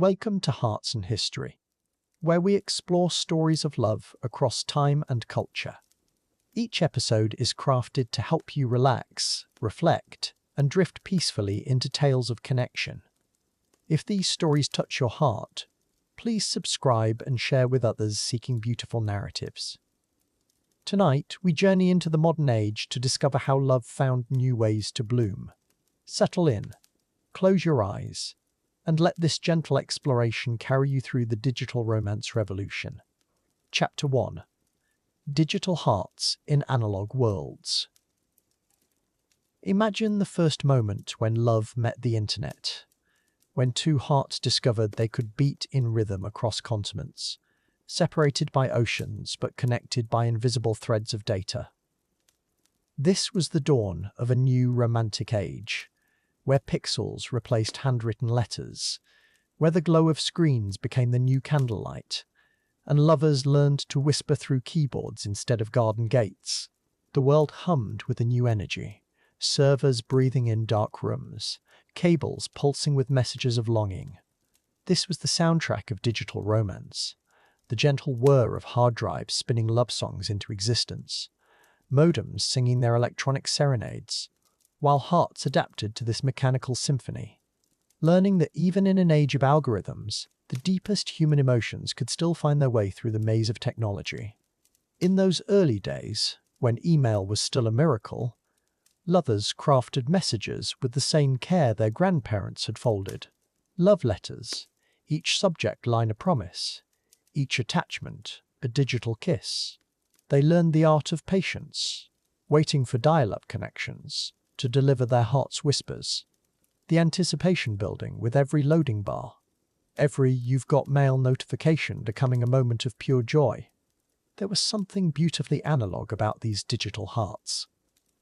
Welcome to Hearts and History, where we explore stories of love across time and culture. Each episode is crafted to help you relax, reflect, and drift peacefully into tales of connection. If these stories touch your heart, please subscribe and share with others seeking beautiful narratives. Tonight, we journey into the modern age to discover how love found new ways to bloom. Settle in, close your eyes, and let this gentle exploration carry you through the digital romance revolution. Chapter 1: Digital Hearts in Analog Worlds. Imagine the first moment when love met the internet, when two hearts discovered they could beat in rhythm across continents, separated by oceans but connected by invisible threads of data. This was the dawn of a new romantic age, where pixels replaced handwritten letters, where the glow of screens became the new candlelight, and lovers learned to whisper through keyboards instead of garden gates. The world hummed with a new energy, servers breathing in dark rooms, cables pulsing with messages of longing. This was the soundtrack of digital romance, the gentle whir of hard drives spinning love songs into existence, modems singing their electronic serenades, while hearts adapted to this mechanical symphony, learning that even in an age of algorithms, the deepest human emotions could still find their way through the maze of technology. In those early days, when email was still a miracle, lovers crafted messages with the same care their grandparents had folded. Love letters, each subject line a promise, each attachment a digital kiss. They learned the art of patience, waiting for dial-up connections to deliver their heart's whispers, the anticipation building with every loading bar, every "you've got mail" notification becoming a moment of pure joy. There was something beautifully analog about these digital hearts,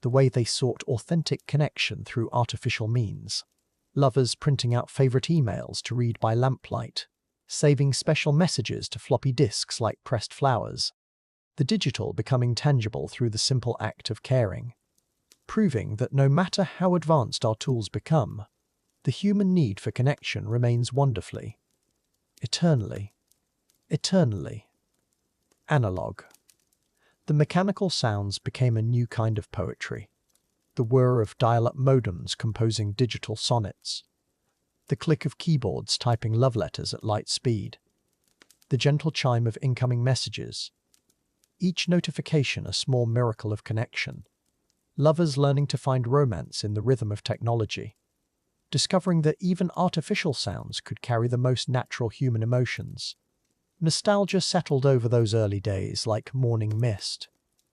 the way they sought authentic connection through artificial means. Lovers printing out favorite emails to read by lamplight, saving special messages to floppy disks like pressed flowers. The digital becoming tangible through the simple act of caring, proving that no matter how advanced our tools become, the human need for connection remains wonderfully, eternally analog. The mechanical sounds became a new kind of poetry, the whir of dial-up modems composing digital sonnets, the click of keyboards typing love letters at light speed, the gentle chime of incoming messages, each notification a small miracle of connection. Lovers learning to find romance in the rhythm of technology, discovering that even artificial sounds could carry the most natural human emotions. Nostalgia settled over those early days like morning mist,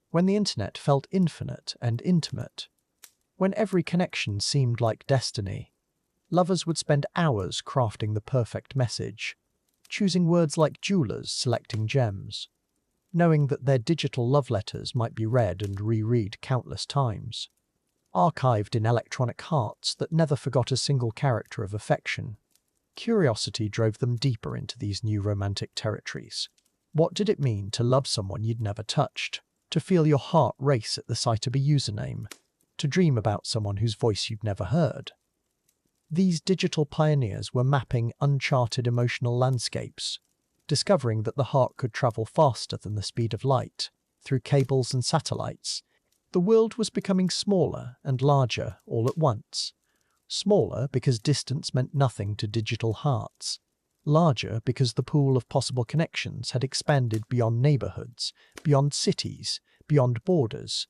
when the internet felt infinite and intimate, when every connection seemed like destiny. Lovers would spend hours crafting the perfect message, choosing words like jewelers selecting gems, knowing that their digital love letters might be read and reread countless times, archived in electronic hearts that never forgot a single character of affection. Curiosity drove them deeper into these new romantic territories. What did it mean to love someone you'd never touched? To feel your heart race at the sight of a username? To dream about someone whose voice you'd never heard? These digital pioneers were mapping uncharted emotional landscapes, discovering that the heart could travel faster than the speed of light, through cables and satellites. The world was becoming smaller and larger all at once. Smaller because distance meant nothing to digital hearts. Larger because the pool of possible connections had expanded beyond neighborhoods, beyond cities, beyond borders.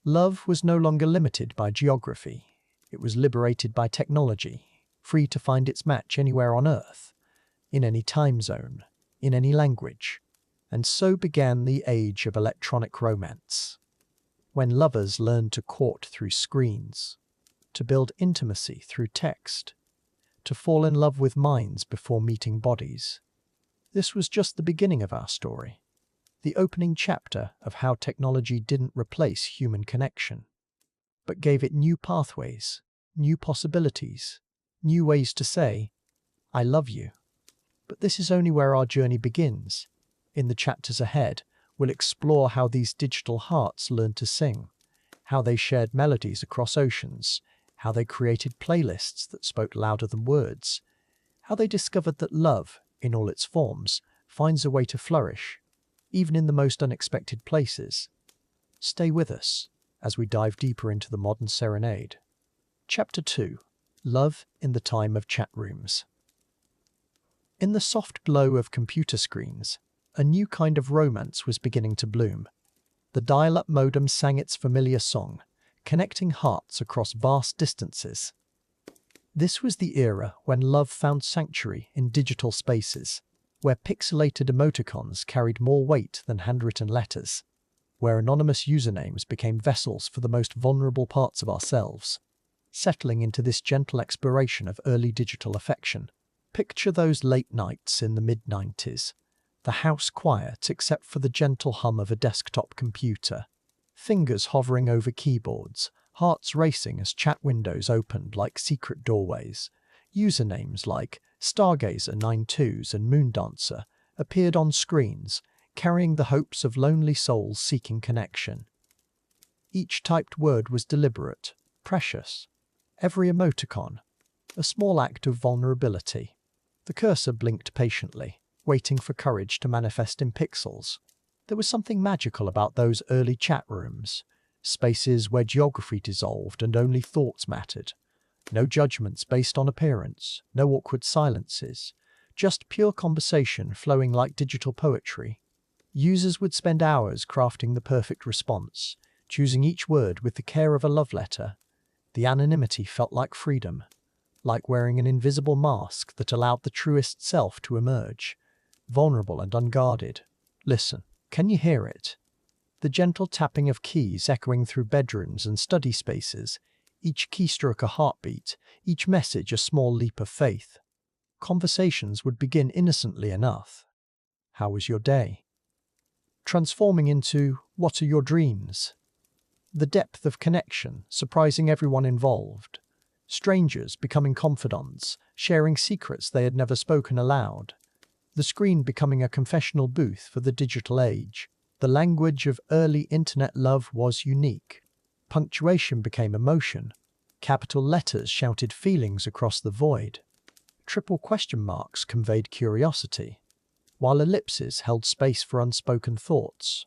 Love was no longer limited by geography. It was liberated by technology, free to find its match anywhere on Earth, in any time zone, in any language. And so began the age of electronic romance, when lovers learned to court through screens, to build intimacy through text, to fall in love with minds before meeting bodies. This was just the beginning of our story, the opening chapter of how technology didn't replace human connection, but gave it new pathways, new possibilities, new ways to say, "I love you." But this is only where our journey begins. In the chapters ahead, we'll explore how these digital hearts learned to sing, how they shared melodies across oceans, how they created playlists that spoke louder than words, How they discovered that love, in all its forms, finds a way to flourish, even in the most unexpected places. Stay with us as we dive deeper into the modern serenade. Chapter 2. Love in the Time of Chat Rooms. In the soft glow of computer screens, a new kind of romance was beginning to bloom. The dial-up modem sang its familiar song, connecting hearts across vast distances. This was the era when love found sanctuary in digital spaces, where pixelated emoticons carried more weight than handwritten letters, where anonymous usernames became vessels for the most vulnerable parts of ourselves. Settling into this gentle exploration of early digital affection. Picture those late nights in the mid-90s, the house quiet except for the gentle hum of a desktop computer, fingers hovering over keyboards, hearts racing as chat windows opened like secret doorways. Usernames like Stargazer92s and Moondancer appeared on screens, carrying the hopes of lonely souls seeking connection. Each typed word was deliberate, precious. Every emoticon, a small act of vulnerability. The cursor blinked patiently, waiting for courage to manifest in pixels. There was something magical about those early chat rooms, spaces where geography dissolved and only thoughts mattered. No judgments based on appearance, no awkward silences, just pure conversation flowing like digital poetry. Users would spend hours crafting the perfect response, choosing each word with the care of a love letter. The anonymity felt like freedom, like wearing an invisible mask that allowed the truest self to emerge, vulnerable and unguarded. Listen, can you hear it? The gentle tapping of keys echoing through bedrooms and study spaces, each keystroke a heartbeat, each message a small leap of faith. Conversations would begin innocently enough. How was your day? Transforming into, what are your dreams? The depth of connection, surprising everyone involved. Strangers becoming confidants, sharing secrets they had never spoken aloud. The screen becoming a confessional booth for the digital age. The language of early internet love was unique. Punctuation became emotion. Capital letters shouted feelings across the void. Triple question marks conveyed curiosity, while ellipses held space for unspoken thoughts.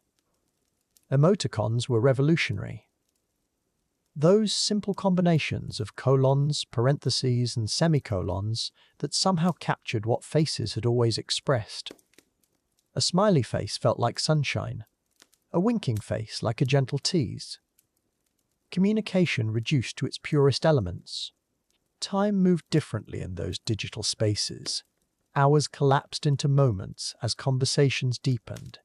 Emoticons were revolutionary. Those simple combinations of colons, parentheses, and semicolons that somehow captured what faces had always expressed. A smiley face felt like sunshine, a winking face like a gentle tease. Communication reduced to its purest elements. Time moved differently in those digital spaces. Hours collapsed into moments as conversations deepened.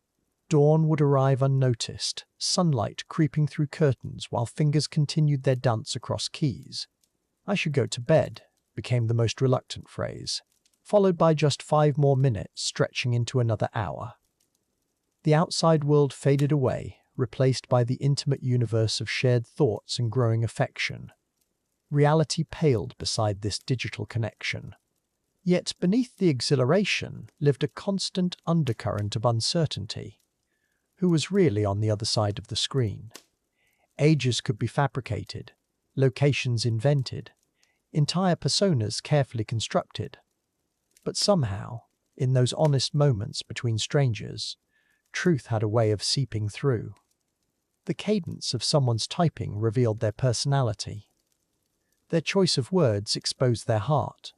Dawn would arrive unnoticed, sunlight creeping through curtains while fingers continued their dance across keys. "I should go to bed," became the most reluctant phrase, followed by just 5 more minutes stretching into another hour. The outside world faded away, replaced by the intimate universe of shared thoughts and growing affection. Reality paled beside this digital connection. Yet beneath the exhilaration lived a constant undercurrent of uncertainty. Who was really on the other side of the screen? Ages could be fabricated, locations invented, entire personas carefully constructed. But somehow, in those honest moments between strangers, truth had a way of seeping through. The cadence of someone's typing revealed their personality. Their choice of words exposed their heart.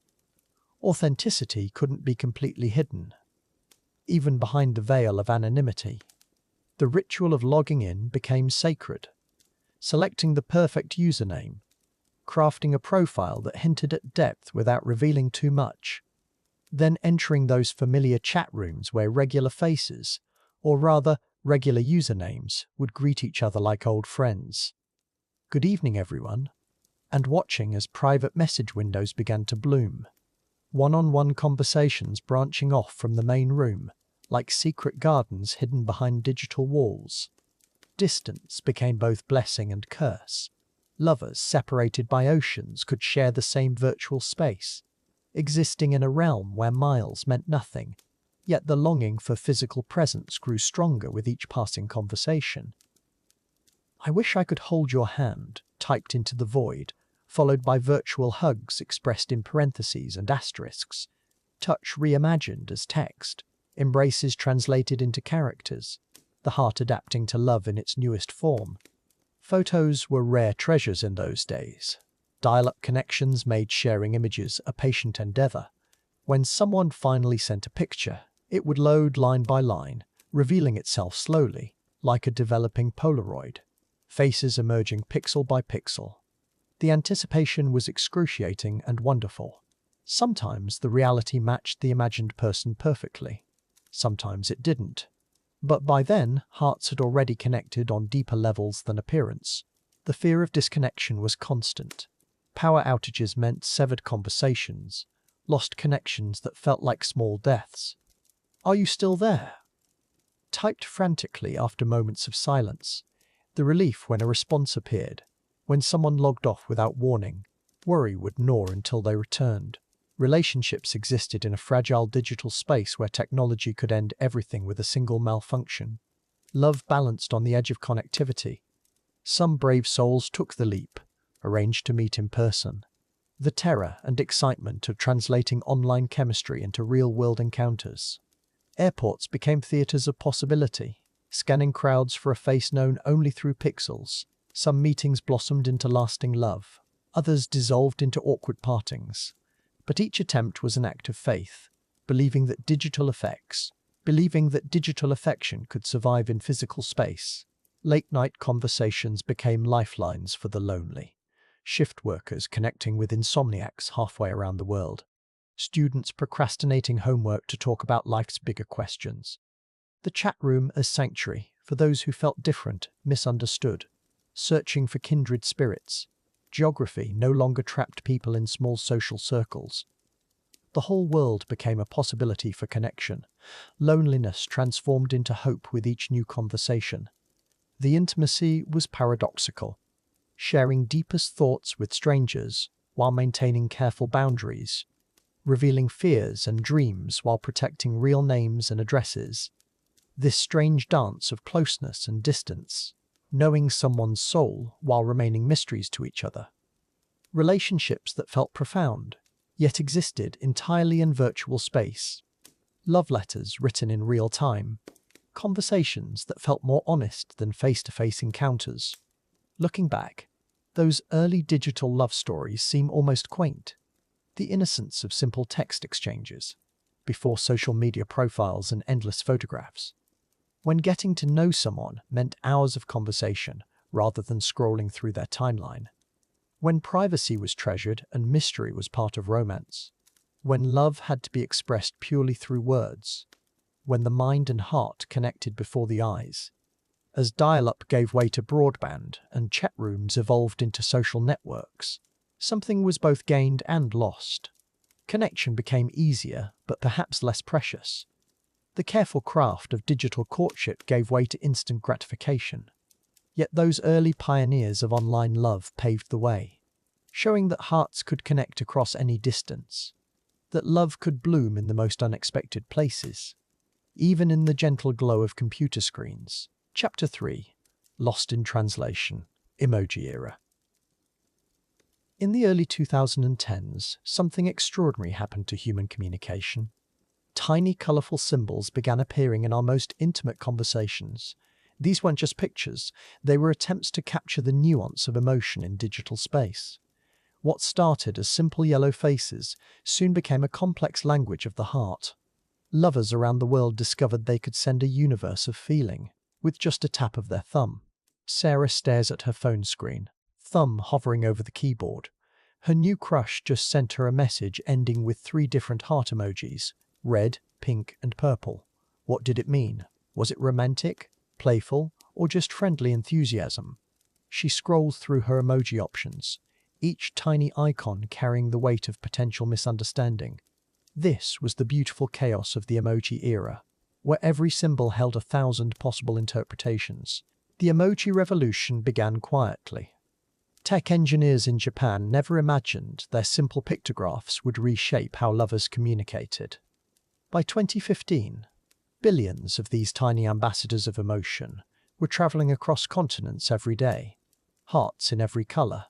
Authenticity couldn't be completely hidden, even behind the veil of anonymity. The ritual of logging in became sacred. Selecting the perfect username, crafting a profile that hinted at depth without revealing too much, then entering those familiar chat rooms where regular faces, or rather regular usernames, would greet each other like old friends. "Good evening, everyone," and watching as private message windows began to bloom. One-on-one conversations branching off from the main room, like secret gardens hidden behind digital walls. Distance became both blessing and curse. Lovers separated by oceans could share the same virtual space, existing in a realm where miles meant nothing, yet the longing for physical presence grew stronger with each passing conversation. "I wish I could hold your hand," typed into the void, followed by virtual hugs expressed in parentheses and asterisks. touch reimagined as text, embraces translated into characters, the heart adapting to love in its newest form. Photos were rare treasures in those days. Dial-up connections made sharing images a patient endeavor. When someone finally sent a picture, it would load line by line, revealing itself slowly, like a developing Polaroid, faces emerging pixel by pixel. The anticipation was excruciating and wonderful. Sometimes the reality matched the imagined person perfectly. Sometimes it didn't. But by then, hearts had already connected on deeper levels than appearance. The fear of disconnection was constant. Power outages meant severed conversations, lost connections that felt like small deaths. "Are you still there?" Typed frantically after moments of silence. The relief when a response appeared. When someone logged off without warning, worry would gnaw until they returned. Relationships existed in a fragile digital space where technology could end everything with a single malfunction. Love balanced on the edge of connectivity. Some brave souls took the leap, arranged to meet in person. The terror and excitement of translating online chemistry into real-world encounters. Airports became theaters of possibility, scanning crowds for a face known only through pixels. Some meetings blossomed into lasting love, others dissolved into awkward partings. But each attempt was an act of faith, believing that digital affection could survive in physical space. Late-night conversations became lifelines for the lonely. Shift workers connecting with insomniacs halfway around the world. Students procrastinating homework to talk about life's bigger questions. The chat room as sanctuary for those who felt different, misunderstood, searching for kindred spirits. Geography no longer trapped people in small social circles. The whole world became a possibility for connection. Loneliness transformed into hope with each new conversation. The intimacy was paradoxical, sharing deepest thoughts with strangers while maintaining careful boundaries, revealing fears and dreams while protecting real names and addresses. This strange dance of closeness and distance, knowing someone's soul while remaining mysteries to each other. Relationships that felt profound, yet existed entirely in virtual space. Love letters written in real time. Conversations that felt more honest than face-to-face encounters. Looking back, those early digital love stories seem almost quaint. The innocence of simple text exchanges, before social media profiles and endless photographs. When getting to know someone meant hours of conversation rather than scrolling through their timeline. When privacy was treasured and mystery was part of romance. When love had to be expressed purely through words. When the mind and heart connected before the eyes. As dial-up gave way to broadband and chat rooms evolved into social networks, something was both gained and lost. Connection became easier, but perhaps less precious. The careful craft of digital courtship gave way to instant gratification. Yet those early pioneers of online love paved the way, showing that hearts could connect across any distance, that love could bloom in the most unexpected places, even in the gentle glow of computer screens. Chapter 3. Lost in Translation. Emoji Era. In the early 2010s, something extraordinary happened to human communication. Tiny, colourful symbols began appearing in our most intimate conversations. These weren't just pictures, they were attempts to capture the nuance of emotion in digital space. What started as simple yellow faces soon became a complex language of the heart. Lovers around the world discovered they could send a universe of feeling with just a tap of their thumb. Sarah stares at her phone screen, thumb hovering over the keyboard. Her new crush just sent her a message ending with 3 different heart emojis. Red, pink, and purple. What did it mean? Was it romantic, playful, or just friendly enthusiasm? She scrolled through her emoji options, each tiny icon carrying the weight of potential misunderstanding. This was the beautiful chaos of the emoji era, where every symbol held 1,000 possible interpretations. The emoji revolution began quietly. Tech engineers in Japan never imagined their simple pictographs would reshape how lovers communicated. By 2015, billions of these tiny ambassadors of emotion were traveling across continents every day. Hearts in every color,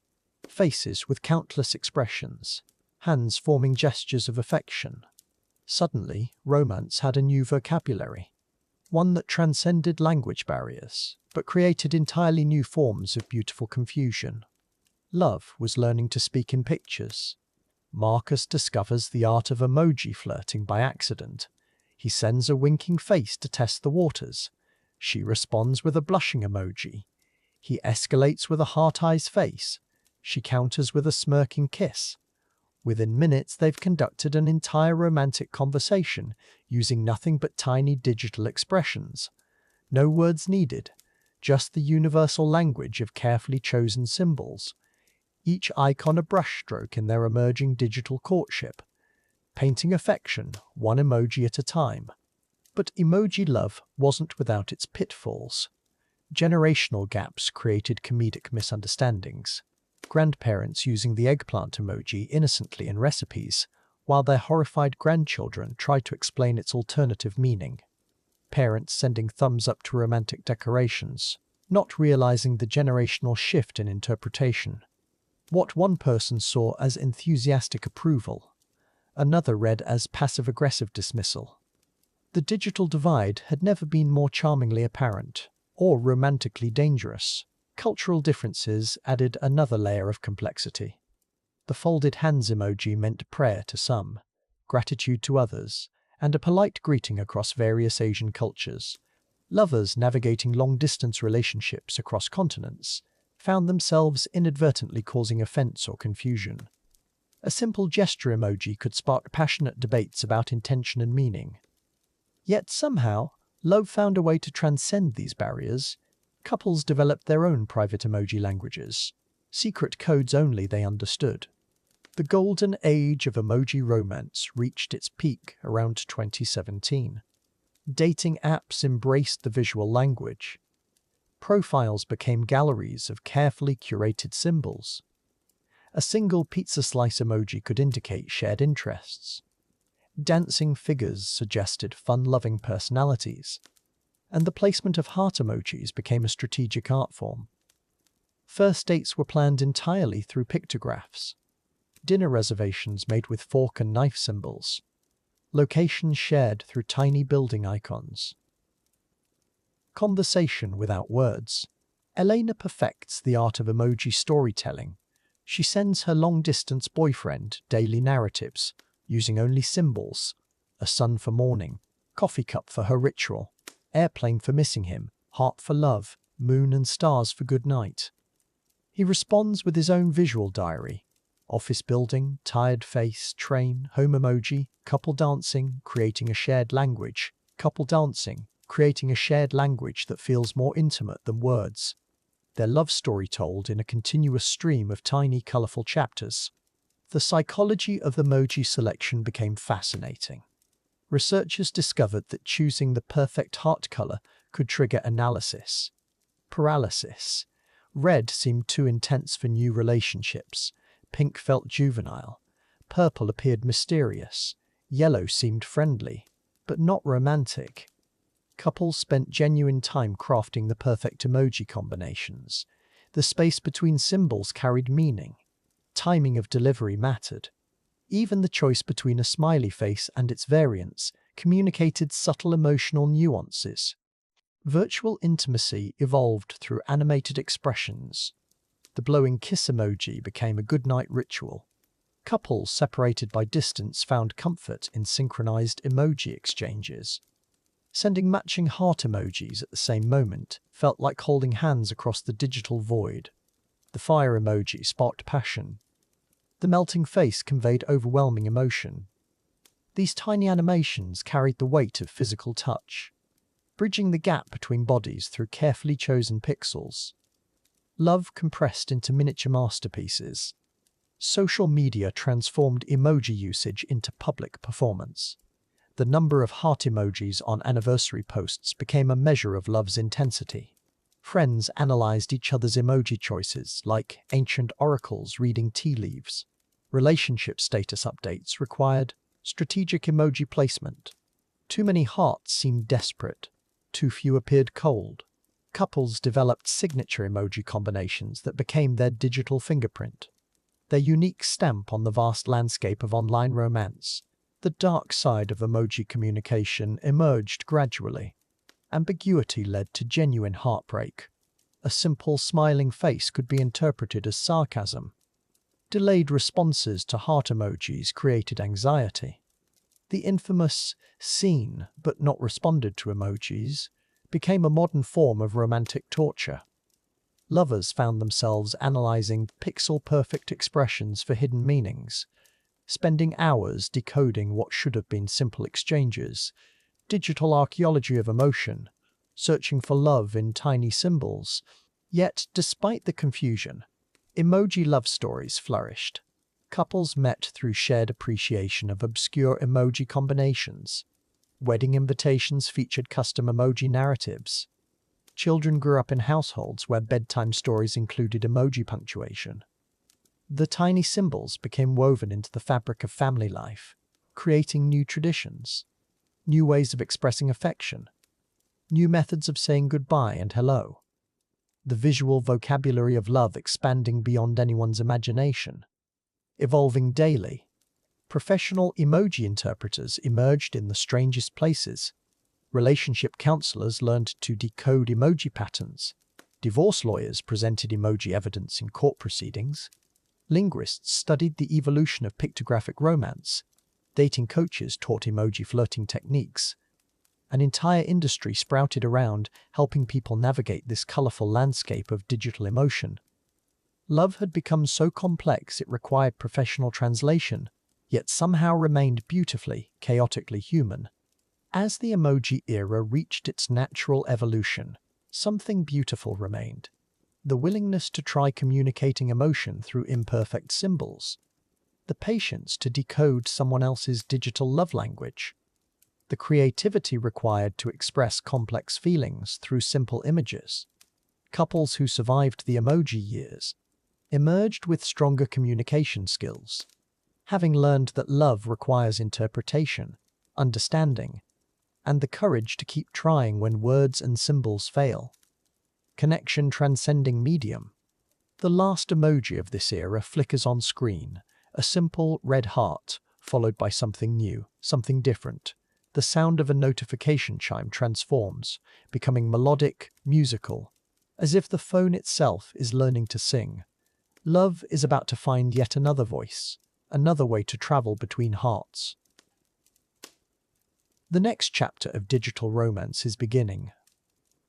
faces with countless expressions, hands forming gestures of affection. Suddenly, romance had a new vocabulary, one that transcended language barriers, but created entirely new forms of beautiful confusion. Love was learning to speak in pictures. Marcus discovers the art of emoji flirting by accident. He sends a winking face to test the waters. She responds with a blushing emoji. He escalates with a heart eyes face. She counters with a smirking kiss. Within minutes, they've conducted an entire romantic conversation using nothing but tiny digital expressions. No words needed, just the universal language of carefully chosen symbols. Each icon a brushstroke in their emerging digital courtship, painting affection one emoji at a time. But emoji love wasn't without its pitfalls. Generational gaps created comedic misunderstandings. Grandparents using the eggplant emoji innocently in recipes, while their horrified grandchildren tried to explain its alternative meaning. Parents sending thumbs up to romantic decorations, not realizing the generational shift in interpretation. What one person saw as enthusiastic approval, another read as passive-aggressive dismissal. The digital divide had never been more charmingly apparent, or romantically dangerous. Cultural differences added another layer of complexity. The folded hands emoji meant prayer to some, gratitude to others, and a polite greeting across various Asian cultures. Lovers navigating long-distance relationships across continents found themselves inadvertently causing offense or confusion. A simple gesture emoji could spark passionate debates about intention and meaning. Yet somehow, love found a way to transcend these barriers. Couples developed their own private emoji languages, secret codes only they understood. The golden age of emoji romance reached its peak around 2017. Dating apps embraced the visual language. Profiles became galleries of carefully curated symbols. A single pizza slice emoji could indicate shared interests. Dancing figures suggested fun-loving personalities, and the placement of heart emojis became a strategic art form. First dates were planned entirely through pictographs. Dinner reservations made with fork and knife symbols. Locations shared through tiny building icons. Conversation without words. Elena perfects the art of emoji storytelling. She sends her long-distance boyfriend daily narratives, using only symbols: a sun for morning, coffee cup for her ritual, airplane for missing him, heart for love, moon and stars for good night. He responds with his own visual diary: office building, tired face, train, home emoji, couple dancing, creating a shared language, couple dancing, creating a shared language that feels more intimate than words. Their love story told in a continuous stream of tiny, colorful chapters. The psychology of emoji selection became fascinating. Researchers discovered that choosing the perfect heart color could trigger analysis paralysis. Red seemed too intense for new relationships. Pink felt juvenile. Purple appeared mysterious. Yellow seemed friendly, but not romantic. Couples spent genuine time crafting the perfect emoji combinations. The space between symbols carried meaning. Timing of delivery mattered. Even the choice between a smiley face and its variants communicated subtle emotional nuances. Virtual intimacy evolved through animated expressions. The blowing kiss emoji became a goodnight ritual. Couples separated by distance found comfort in synchronized emoji exchanges. Sending matching heart emojis at the same moment felt like holding hands across the digital void. The fire emoji sparked passion. The melting face conveyed overwhelming emotion. These tiny animations carried the weight of physical touch, bridging the gap between bodies through carefully chosen pixels. Love compressed into miniature masterpieces. Social media transformed emoji usage into public performance. The number of heart emojis on anniversary posts became a measure of love's intensity. Friends analyzed each other's emoji choices like ancient oracles reading tea leaves. Relationship status updates required strategic emoji placement. Too many hearts seemed desperate. Too few appeared cold. Couples developed signature emoji combinations that became their digital fingerprint, their unique stamp on the vast landscape of online romance. The dark side of emoji communication emerged gradually. Ambiguity led to genuine heartbreak. A simple smiling face could be interpreted as sarcasm. Delayed responses to heart emojis created anxiety. The infamous seen but not responded to emojis became a modern form of romantic torture. Lovers found themselves analyzing pixel-perfect expressions for hidden meanings, spending hours decoding what should have been simple exchanges, digital archaeology of emotion, searching for love in tiny symbols. Yet, despite the confusion, emoji love stories flourished. Couples met through shared appreciation of obscure emoji combinations. Wedding invitations featured custom emoji narratives. Children grew up in households where bedtime stories included emoji punctuation. The tiny symbols became woven into the fabric of family life, creating new traditions, new ways of expressing affection, new methods of saying goodbye and hello. The visual vocabulary of love expanding beyond anyone's imagination. Evolving daily, professional emoji interpreters emerged in the strangest places. Relationship counselors learned to decode emoji patterns. Divorce lawyers presented emoji evidence in court proceedings. Linguists studied the evolution of pictographic romance. Dating coaches taught emoji flirting techniques. An entire industry sprouted around, helping people navigate this colorful landscape of digital emotion. Love had become so complex it required professional translation, yet somehow remained beautifully, chaotically human. As the emoji era reached its natural evolution, something beautiful remained. The willingness to try communicating emotion through imperfect symbols. The patience to decode someone else's digital love language. The creativity required to express complex feelings through simple images. Couples who survived the emoji years emerged with stronger communication skills, having learned that love requires interpretation, understanding, and the courage to keep trying when words and symbols fail. Connection transcending medium. The last emoji of this era flickers on screen, a simple red heart, followed by something new, something different. The sound of a notification chime transforms, becoming melodic, musical, as if the phone itself is learning to sing. Love is about to find yet another voice, another way to travel between hearts. The next chapter of digital romance is beginning.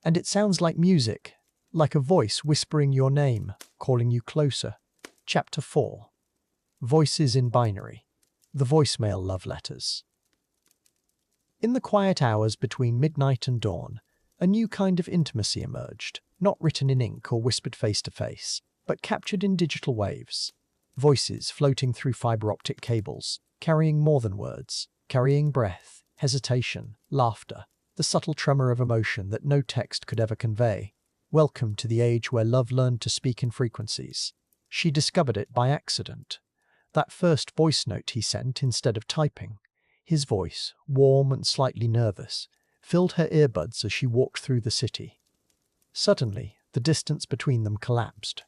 And it sounds like music, like a voice whispering your name, calling you closer. Chapter 4. Voices in Binary. The voicemail love letters. In the quiet hours between midnight and dawn, a new kind of intimacy emerged, not written in ink or whispered face to face, but captured in digital waves. Voices floating through fiber optic cables, carrying more than words, carrying breath, hesitation, laughter, the subtle tremor of emotion that no text could ever convey. Welcome to the age where love learned to speak in frequencies. She discovered it by accident. That first voice note he sent instead of typing. His voice, warm and slightly nervous, filled her earbuds as she walked through the city. Suddenly, the distance between them collapsed.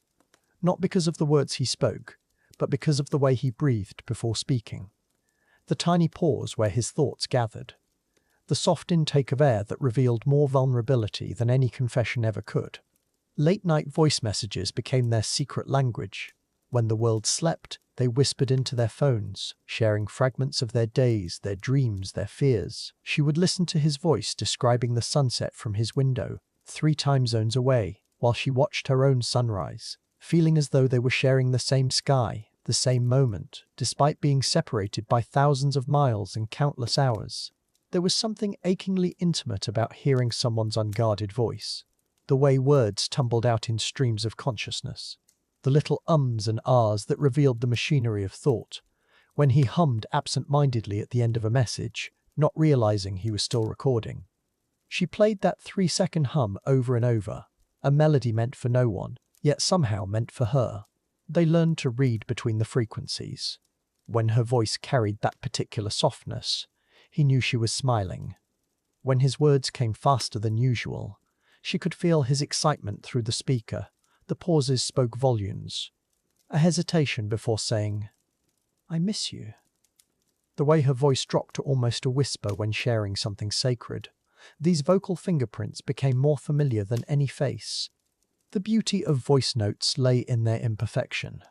Not because of the words he spoke, but because of the way he breathed before speaking. The tiny pause where his thoughts gathered. The soft intake of air that revealed more vulnerability than any confession ever could. Late-night voice messages became their secret language. When the world slept, they whispered into their phones, sharing fragments of their days, their dreams, their fears. She would listen to his voice describing the sunset from his window, 3 time zones away, while she watched her own sunrise, feeling as though they were sharing the same sky, the same moment, despite being separated by thousands of miles and countless hours. There was something achingly intimate about hearing someone's unguarded voice. The way words tumbled out in streams of consciousness. The little ums and ahs that revealed the machinery of thought. When he hummed absent-mindedly at the end of a message, not realizing he was still recording. She played that 3-second hum over and over, a melody meant for no one, yet somehow meant for her. They learned to read between the frequencies. When her voice carried that particular softness, he knew she was smiling. When his words came faster than usual, she could feel his excitement through the speaker. The pauses spoke volumes. A hesitation before saying, "I miss you." the way her voice dropped to almost a whisper when sharing something sacred. These vocal fingerprints became more familiar than any face. The beauty of voice notes lay in their imperfection.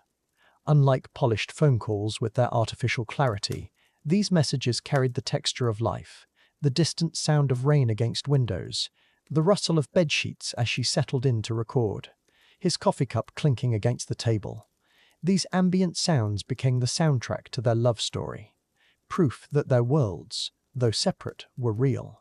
Unlike polished phone calls with their artificial clarity, these messages carried the texture of life, the distant sound of rain against windows, the rustle of bedsheets as she settled in to record, his coffee cup clinking against the table. These ambient sounds became the soundtrack to their love story, proof that their worlds, though separate, were real.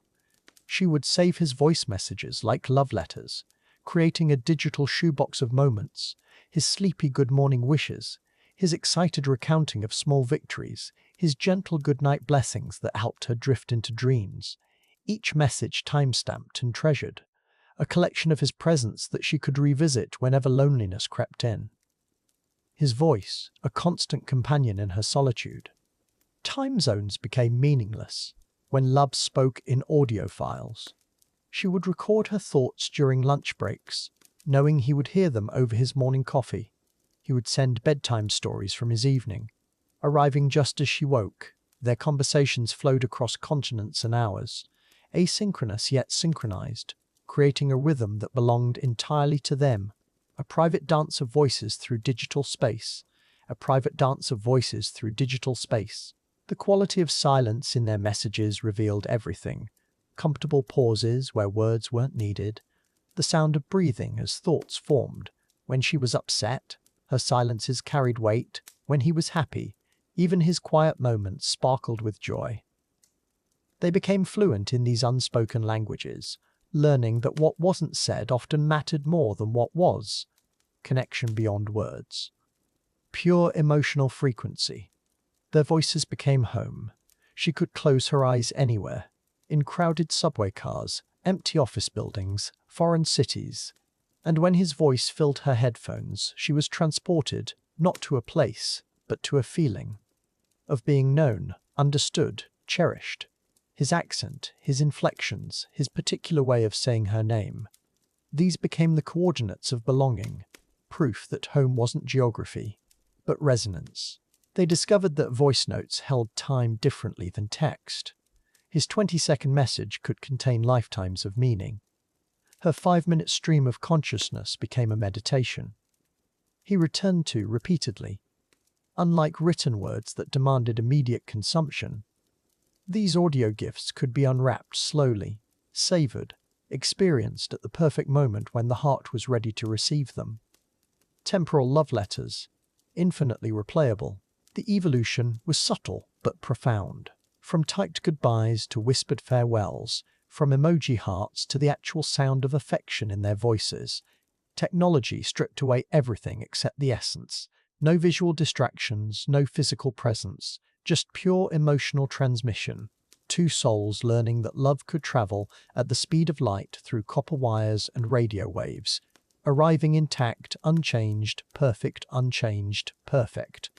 She would save his voice messages like love letters, creating a digital shoebox of moments, his sleepy good morning wishes, his excited recounting of small victories, his gentle goodnight blessings that helped her drift into dreams. Each message time-stamped and treasured, a collection of his presence that she could revisit whenever loneliness crept in. His voice, a constant companion in her solitude. Time zones became meaningless when love spoke in audio files. She would record her thoughts during lunch breaks, knowing he would hear them over his morning coffee. He would send bedtime stories from his evening, arriving just as she woke. Their conversations flowed across continents and hours, asynchronous yet synchronized, creating a rhythm that belonged entirely to them. A private dance of voices through digital space. A private dance of voices through digital space. The quality of silence in their messages revealed everything. Comfortable pauses where words weren't needed. The sound of breathing as thoughts formed. When she was upset, her silences carried weight. When he was happy, even his quiet moments sparkled with joy. They became fluent in these unspoken languages, learning that what wasn't said often mattered more than what was. Connection beyond words. Pure emotional frequency. Their voices became home. She could close her eyes anywhere. In crowded subway cars, empty office buildings, foreign cities. And when his voice filled her headphones, she was transported, not to a place, but to a feeling. Of being known, understood, cherished. His accent, his inflections, his particular way of saying her name. These became the coordinates of belonging, proof that home wasn't geography, but resonance. They discovered that voice notes held time differently than text. His 20-second message could contain lifetimes of meaning. Her 5-minute stream of consciousness became a meditation. He returned to repeatedly. Unlike written words that demanded immediate consumption, these audio gifts could be unwrapped slowly, savored, experienced at the perfect moment when the heart was ready to receive them. Temporal love letters, infinitely replayable. The evolution was subtle but profound. From typed goodbyes to whispered farewells, from emoji hearts to the actual sound of affection in their voices, technology stripped away everything except the essence. No visual distractions, no physical presence, just pure emotional transmission. Two souls learning that love could travel at the speed of light through copper wires and radio waves, arriving intact, unchanged, perfect, unchanged, perfect.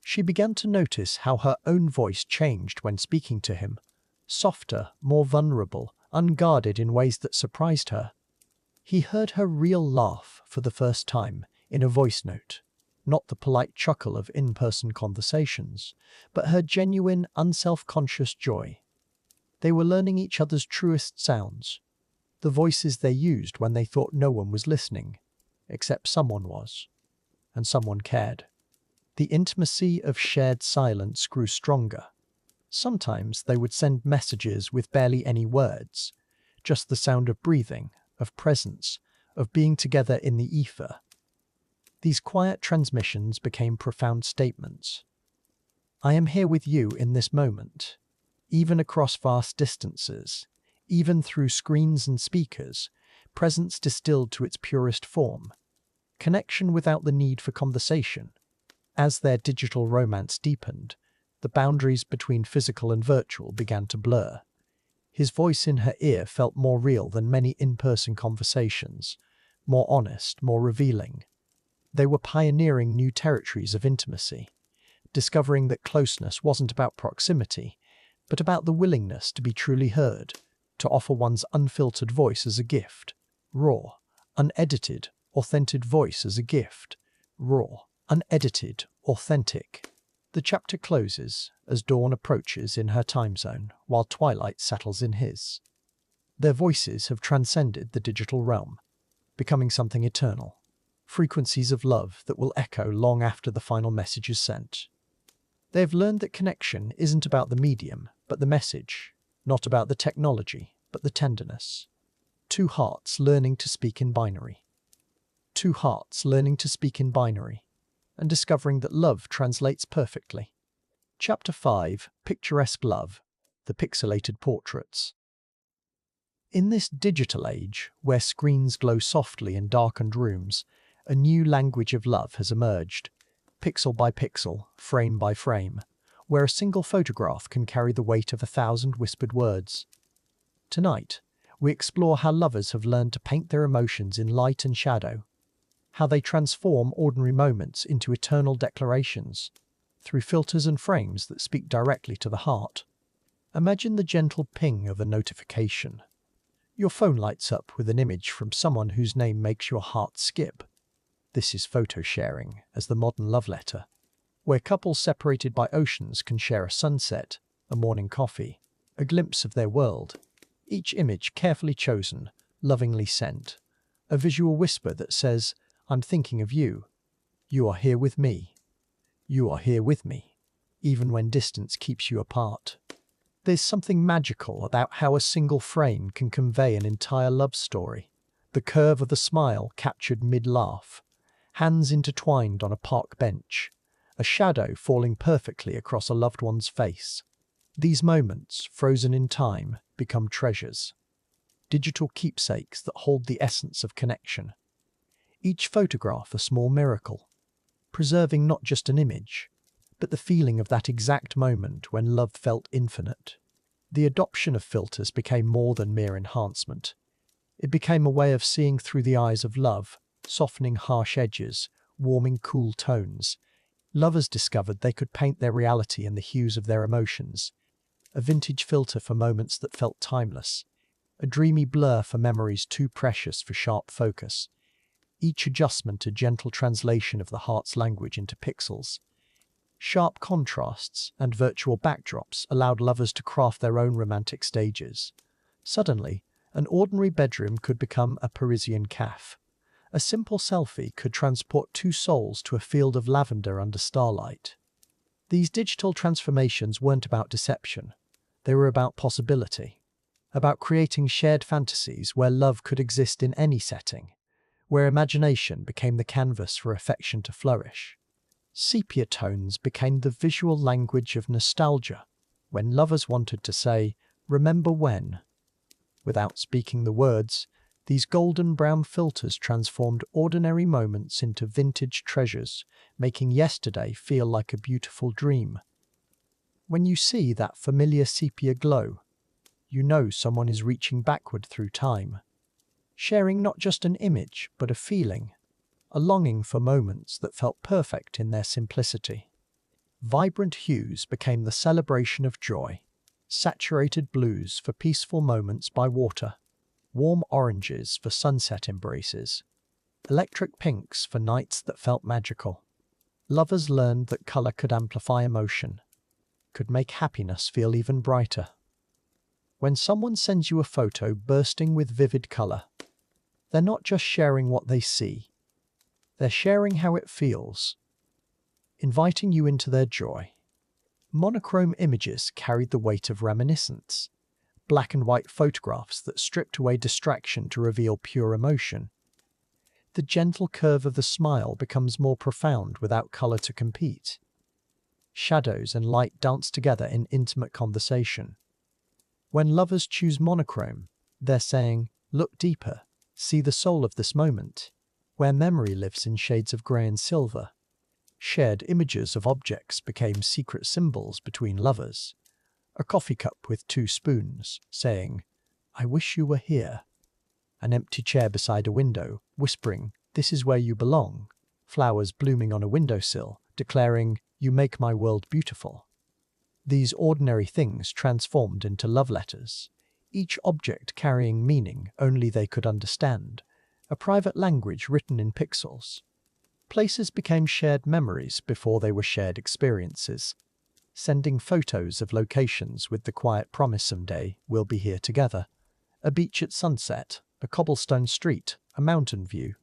She began to notice how her own voice changed when speaking to him. Softer, more vulnerable, unguarded in ways that surprised her. He heard her real laugh for the first time in a voice note. Not the polite chuckle of in-person conversations, but her genuine, unself-conscious joy. They were learning each other's truest sounds, the voices they used when they thought no one was listening, except someone was, and someone cared. The intimacy of shared silence grew stronger. Sometimes they would send messages with barely any words, just the sound of breathing, of presence, of being together in the ether. These quiet transmissions became profound statements. I am here with you in this moment, even across vast distances, even through screens and speakers, presence distilled to its purest form, connection without the need for conversation. As their digital romance deepened, the boundaries between physical and virtual began to blur. His voice in her ear felt more real than many in-person conversations, more honest, more revealing. They were pioneering new territories of intimacy, discovering that closeness wasn't about proximity, but about the willingness to be truly heard, to offer one's unfiltered voice as a gift. Raw, unedited, authentic voice as a gift. Raw, unedited, authentic. The chapter closes as dawn approaches in her time zone, while twilight settles in his. Their voices have transcended the digital realm, becoming something eternal, frequencies of love that will echo long after the final message is sent. They have learned that connection isn't about the medium, but the message, not about the technology, but the tenderness. Two hearts learning to speak in binary. Two hearts learning to speak in binary, and discovering that love translates perfectly. Chapter 5, Picturesque Love, the Pixelated Portraits. In this digital age, where screens glow softly in darkened rooms, a new language of love has emerged, pixel by pixel, frame by frame, where a single photograph can carry the weight of 1,000 whispered words. Tonight, we explore how lovers have learned to paint their emotions in light and shadow, how they transform ordinary moments into eternal declarations, through filters and frames that speak directly to the heart. Imagine the gentle ping of a notification. Your phone lights up with an image from someone whose name makes your heart skip. This is photo sharing as the modern love letter, where couples separated by oceans can share a sunset, a morning coffee, a glimpse of their world, each image carefully chosen, lovingly sent, a visual whisper that says, "I'm thinking of you. You are here with me. You are here with me," even when distance keeps you apart. There's something magical about how a single frame can convey an entire love story. The curve of the smile captured mid-laugh, hands intertwined on a park bench, a shadow falling perfectly across a loved one's face. These moments, frozen in time, become treasures. Digital keepsakes that hold the essence of connection. Each photograph a small miracle, preserving not just an image, but the feeling of that exact moment when love felt infinite. The adoption of filters became more than mere enhancement. It became a way of seeing through the eyes of love, softening harsh edges, warming cool tones. Lovers discovered they could paint their reality in the hues of their emotions. A vintage filter for moments that felt timeless. A dreamy blur for memories too precious for sharp focus. Each adjustment a gentle translation of the heart's language into pixels. Sharp contrasts and virtual backdrops allowed lovers to craft their own romantic stages. Suddenly, an ordinary bedroom could become a Parisian café. A simple selfie could transport two souls to a field of lavender under starlight. These digital transformations weren't about deception. They were about possibility. About creating shared fantasies where love could exist in any setting, where imagination became the canvas for affection to flourish. Sepia tones became the visual language of nostalgia, when lovers wanted to say, "Remember when?" Without speaking the words, these golden brown filters transformed ordinary moments into vintage treasures, making yesterday feel like a beautiful dream. When you see that familiar sepia glow, you know someone is reaching backward through time, sharing not just an image, but a feeling, a longing for moments that felt perfect in their simplicity. Vibrant hues became the celebration of joy, saturated blues for peaceful moments by water, warm oranges for sunset embraces, electric pinks for nights that felt magical. Lovers learned that color could amplify emotion, could make happiness feel even brighter. When someone sends you a photo bursting with vivid color, they're not just sharing what they see, they're sharing how it feels, inviting you into their joy. Monochrome images carried the weight of reminiscence, black and white photographs that stripped away distraction to reveal pure emotion. The gentle curve of the smile becomes more profound without color to compete. Shadows and light dance together in intimate conversation. When lovers choose monochrome, they're saying, "Look deeper, see the soul of this moment," where memory lives in shades of grey and silver. Shared images of objects became secret symbols between lovers. A coffee cup with two spoons, saying, "I wish you were here." An empty chair beside a window, whispering, "This is where you belong." Flowers blooming on a windowsill, declaring, "You make my world beautiful." These ordinary things transformed into love letters, each object carrying meaning only they could understand, a private language written in pixels. Places became shared memories before they were shared experiences, sending photos of locations with the quiet promise someday we'll be here together. A beach at sunset, a cobblestone street, a mountain view.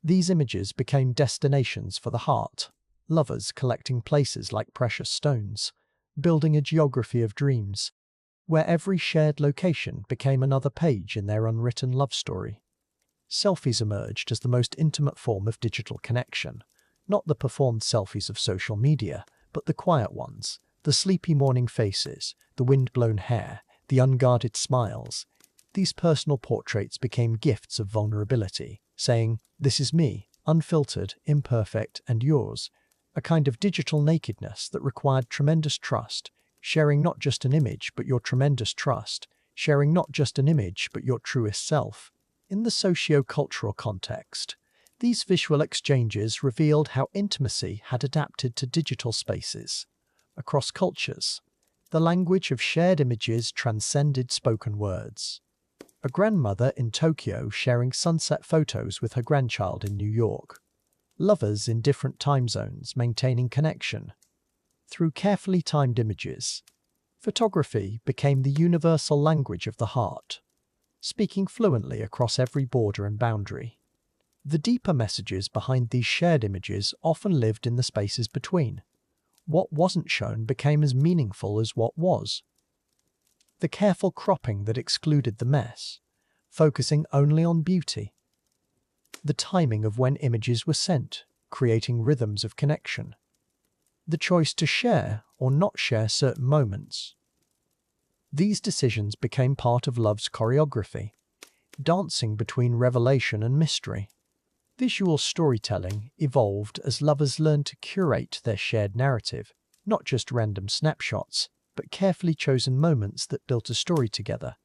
These images became destinations for the heart, lovers collecting places like precious stones, building a geography of dreams, where every shared location became another page in their unwritten love story. Selfies emerged as the most intimate form of digital connection, not the performed selfies of social media, but the quiet ones, the sleepy morning faces, the wind-blown hair, the unguarded smiles. These personal portraits became gifts of vulnerability, saying, "This is me, unfiltered, imperfect, and yours," a kind of digital nakedness that required tremendous trust, sharing not just an image but your tremendous trust, sharing not just an image but your truest self. In the socio-cultural context, these visual exchanges revealed how intimacy had adapted to digital spaces. Across cultures, the language of shared images transcended spoken words. A grandmother in Tokyo sharing sunset photos with her grandchild in New York. Lovers in different time zones maintaining connection. Through carefully timed images, photography became the universal language of the heart, speaking fluently across every border and boundary. The deeper messages behind these shared images often lived in the spaces between. What wasn't shown became as meaningful as what was. The careful cropping that excluded the mess, focusing only on beauty. The timing of when images were sent, creating rhythms of connection. The choice to share or not share certain moments. These decisions became part of love's choreography, dancing between revelation and mystery. Visual storytelling evolved as lovers learned to curate their shared narrative, not just random snapshots, but carefully chosen moments that built a story together.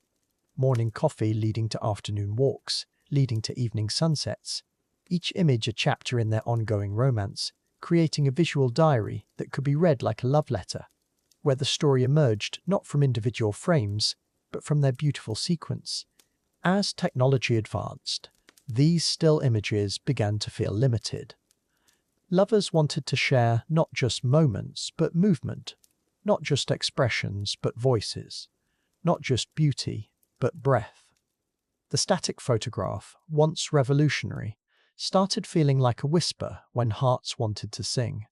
Morning coffee leading to afternoon walks, leading to evening sunsets. Each image a chapter in their ongoing romance, creating a visual diary that could be read like a love letter, where the story emerged not from individual frames, but from their beautiful sequence. As technology advanced, these still images began to feel limited. Lovers wanted to share not just moments, but movement, not just expressions, but voices, not just beauty, but breath. The static photograph, once revolutionary, started feeling like a whisper when hearts wanted to sing.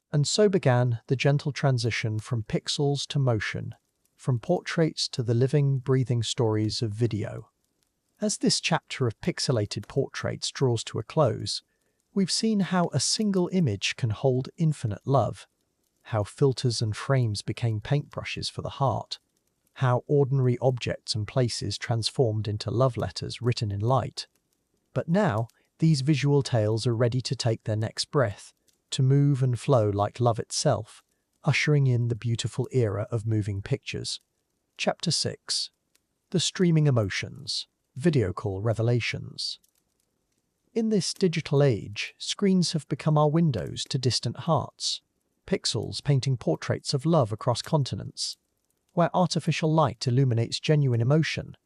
And so began the gentle transition from pixels to motion, from portraits to the living, breathing stories of video. As this chapter of pixelated portraits draws to a close, we've seen how a single image can hold infinite love, how filters and frames became paintbrushes for the heart, how ordinary objects and places transformed into love letters written in light. But now, these visual tales are ready to take their next breath, to move and flow like love itself, ushering in the beautiful era of moving pictures. Chapter 6. The Streaming Emotions. Video call revelations. In this digital age, screens have become our windows to distant hearts, pixels painting portraits of love across continents, where artificial light illuminates genuine emotion,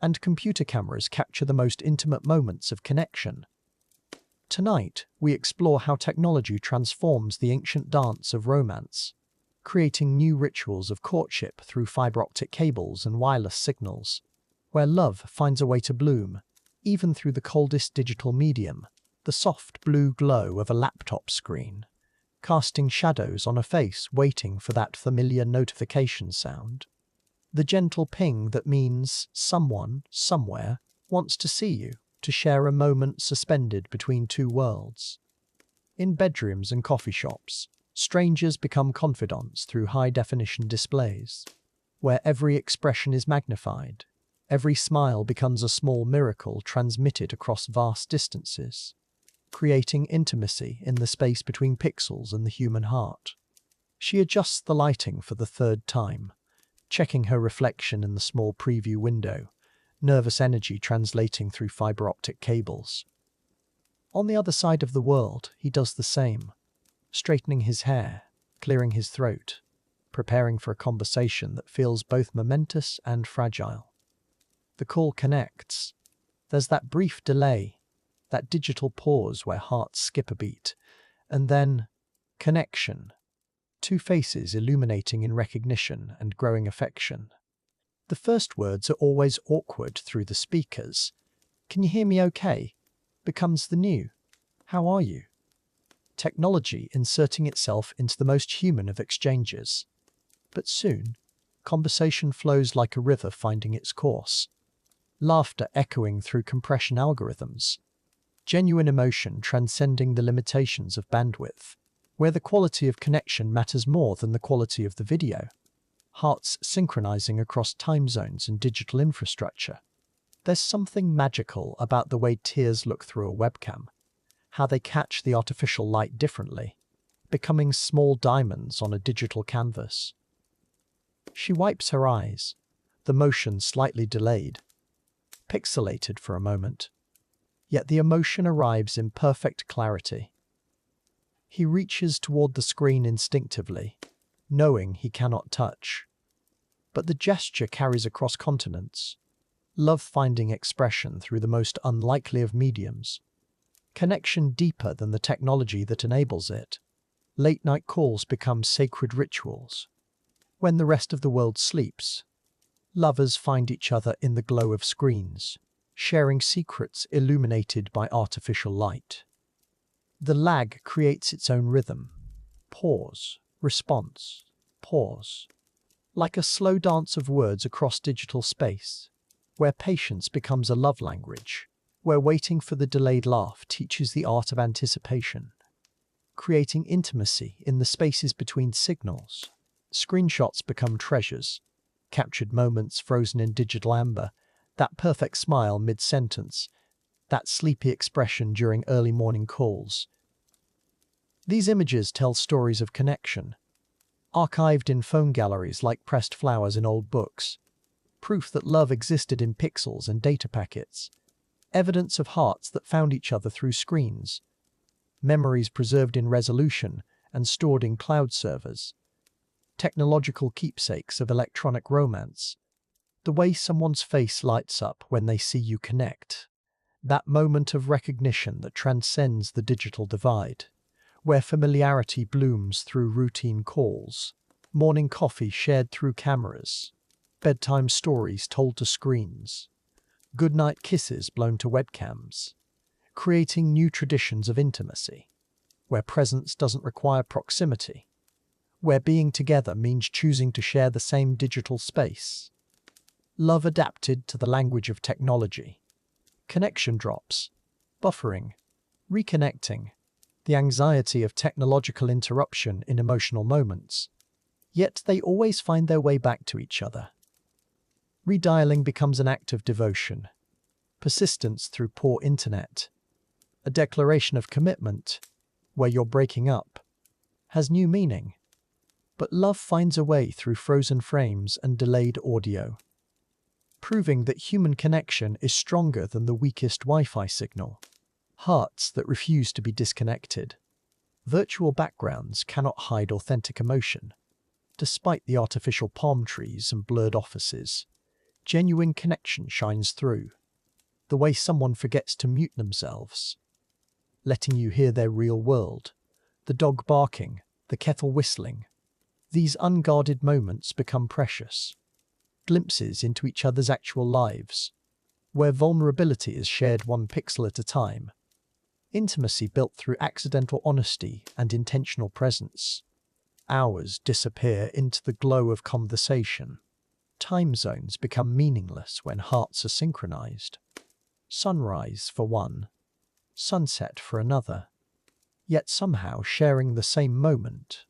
and computer cameras capture the most intimate moments of connection. Tonight, we explore how technology transforms the ancient dance of romance, creating new rituals of courtship through fiber optic cables and wireless signals, where love finds a way to bloom, even through the coldest digital medium, the soft blue glow of a laptop screen, casting shadows on a face waiting for that familiar notification sound. The gentle ping that means someone, somewhere, wants to see you, to share a moment suspended between two worlds. In bedrooms and coffee shops, strangers become confidants through high-definition displays, where every expression is magnified. Every smile becomes a small miracle transmitted across vast distances, creating intimacy in the space between pixels and the human heart. She adjusts the lighting for the third time, checking her reflection in the small preview window, nervous energy translating through fiber optic cables. On the other side of the world, he does the same, straightening his hair, clearing his throat, preparing for a conversation that feels both momentous and fragile. The call connects. There's that brief delay, that digital pause where hearts skip a beat, and then connection, two faces illuminating in recognition and growing affection. The first words are always awkward through the speakers. "Can you hear me okay?" becomes the new "How are you?" Technology inserting itself into the most human of exchanges. But soon, conversation flows like a river finding its course. Laughter echoing through compression algorithms. Genuine emotion transcending the limitations of bandwidth, where the quality of connection matters more than the quality of the video. Hearts synchronizing across time zones and digital infrastructure. There's something magical about the way tears look through a webcam, how they catch the artificial light differently, becoming small diamonds on a digital canvas. She wipes her eyes, the motion slightly delayed, pixelated for a moment, yet the emotion arrives in perfect clarity. He reaches toward the screen instinctively, knowing he cannot touch. But the gesture carries across continents, love finding expression through the most unlikely of mediums, connection deeper than the technology that enables it. Late-night calls become sacred rituals. When the rest of the world sleeps, lovers find each other in the glow of screens, sharing secrets illuminated by artificial light. The lag creates its own rhythm. Pause, response, pause. Like a slow dance of words across digital space, where patience becomes a love language, where waiting for the delayed laugh teaches the art of anticipation. Creating intimacy in the spaces between signals. Screenshots become treasures, captured moments frozen in digital amber, that perfect smile mid-sentence, that sleepy expression during early morning calls. These images tell stories of connection, archived in phone galleries like pressed flowers in old books, proof that love existed in pixels and data packets, evidence of hearts that found each other through screens, memories preserved in resolution and stored in cloud servers, technological keepsakes of electronic romance, the way someone's face lights up when they see you connect, that moment of recognition that transcends the digital divide, where familiarity blooms through routine calls, morning coffee shared through cameras, bedtime stories told to screens, goodnight kisses blown to webcams, creating new traditions of intimacy, where presence doesn't require proximity, where being together means choosing to share the same digital space. Love adapted to the language of technology. Connection drops, buffering, reconnecting, the anxiety of technological interruption in emotional moments. Yet they always find their way back to each other. Redialing becomes an act of devotion, persistence through poor internet, a declaration of commitment, where you're breaking up, has new meaning. But love finds a way through frozen frames and delayed audio, proving that human connection is stronger than the weakest Wi-Fi signal. Hearts that refuse to be disconnected. Virtual backgrounds cannot hide authentic emotion. Despite the artificial palm trees and blurred offices, genuine connection shines through. The way someone forgets to mute themselves, letting you hear their real world. The dog barking, the kettle whistling. These unguarded moments become precious. Glimpses into each other's actual lives, where vulnerability is shared one pixel at a time. Intimacy built through accidental honesty and intentional presence. Hours disappear into the glow of conversation. Time zones become meaningless when hearts are synchronized. Sunrise for one, sunset for another, yet somehow sharing the same moment.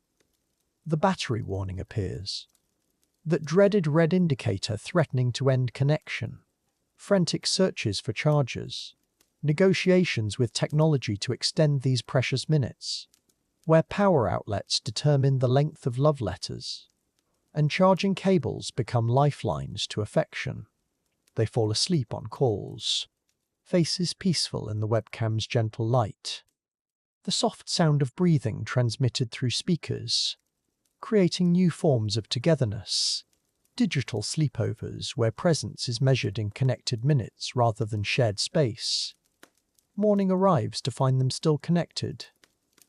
The battery warning appears. That dreaded red indicator threatening to end connection. Frantic searches for chargers. Negotiations with technology to extend these precious minutes. Where power outlets determine the length of love letters. And charging cables become lifelines to affection. They fall asleep on calls. Faces peaceful in the webcam's gentle light. The soft sound of breathing transmitted through speakers, creating new forms of togetherness. Digital sleepovers where presence is measured in connected minutes rather than shared space. Morning arrives to find them still connected,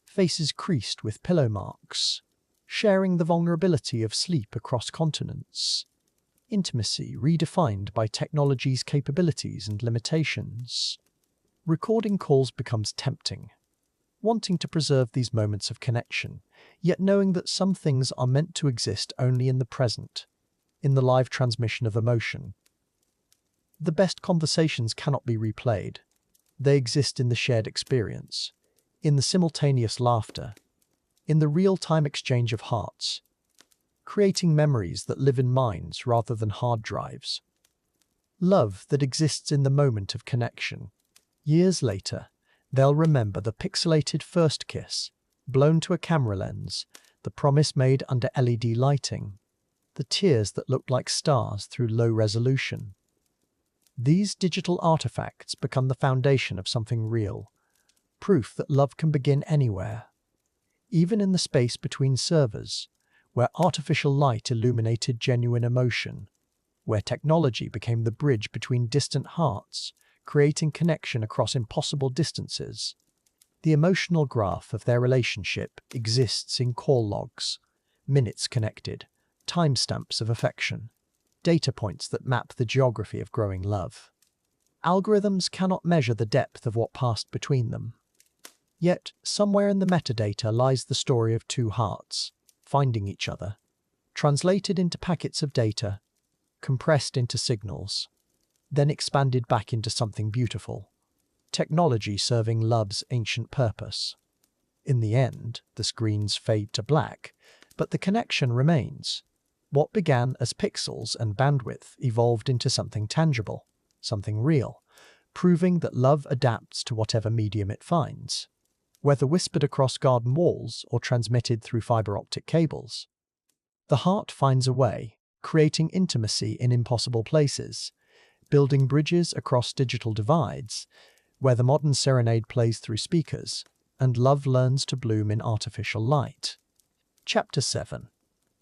faces creased with pillow marks, sharing the vulnerability of sleep across continents. Intimacy redefined by technology's capabilities and limitations. Recording calls becomes tempting, wanting to preserve these moments of connection, yet knowing that some things are meant to exist only in the present, in the live transmission of emotion. The best conversations cannot be replayed. They exist in the shared experience, in the simultaneous laughter, in the real-time exchange of hearts, creating memories that live in minds rather than hard drives. Love that exists in the moment of connection. Years later, they'll remember the pixelated first kiss, blown to a camera lens, the promise made under LED lighting, the tears that looked like stars through low resolution. These digital artifacts become the foundation of something real, proof that love can begin anywhere, even in the space between servers, where artificial light illuminated genuine emotion, where technology became the bridge between distant hearts, creating connection across impossible distances. The emotional graph of their relationship exists in call logs, minutes connected, timestamps of affection, data points that map the geography of growing love. Algorithms cannot measure the depth of what passed between them. Yet, somewhere in the metadata lies the story of two hearts, finding each other, translated into packets of data, compressed into signals, then expanded back into something beautiful. Technology serving love's ancient purpose. In the end, the screens fade to black, but the connection remains. What began as pixels and bandwidth evolved into something tangible, something real, proving that love adapts to whatever medium it finds. Whether whispered across garden walls or transmitted through fiber optic cables. The heart finds a way, creating intimacy in impossible places, building bridges across digital divides, where the modern serenade plays through speakers, and love learns to bloom in artificial light. Chapter 7.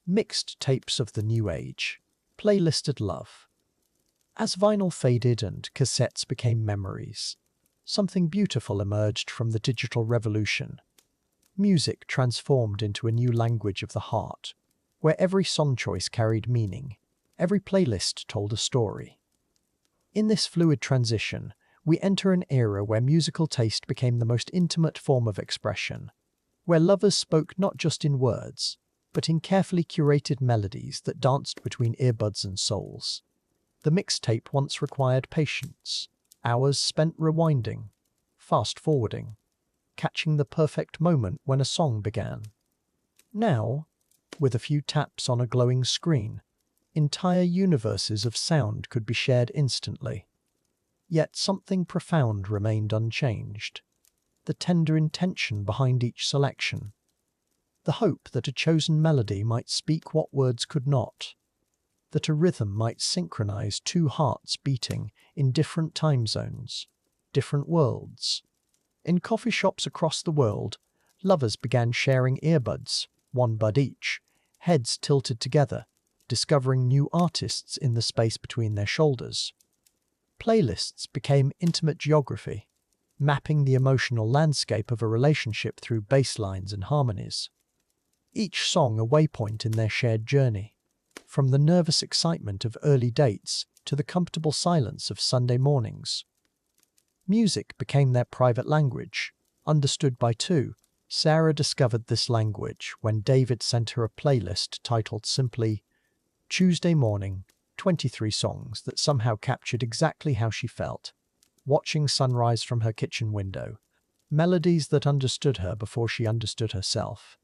Mixed tapes of the new age. Playlisted love. As vinyl faded and cassettes became memories, something beautiful emerged from the digital revolution. Music transformed into a new language of the heart, where every song choice carried meaning, every playlist told a story. In this fluid transition, we enter an era where musical taste became the most intimate form of expression, where lovers spoke not just in words, but in carefully curated melodies that danced between earbuds and souls. The mixtape once required patience, hours spent rewinding, fast-forwarding, catching the perfect moment when a song began. Now, with a few taps on a glowing screen, entire universes of sound could be shared instantly. Yet something profound remained unchanged. The tender intention behind each selection. The hope that a chosen melody might speak what words could not. That a rhythm might synchronize two hearts beating in different time zones, different worlds. In coffee shops across the world, lovers began sharing earbuds, one bud each, heads tilted together, discovering new artists in the space between their shoulders. Playlists became intimate geography, mapping the emotional landscape of a relationship through bass lines and harmonies. Each song a waypoint in their shared journey, from the nervous excitement of early dates to the comfortable silence of Sunday mornings. Music became their private language, understood by two. Sarah discovered this language when David sent her a playlist titled simply Tuesday Morning, 23 songs that somehow captured exactly how she felt, watching sunrise from her kitchen window, melodies that understood her before she understood herself.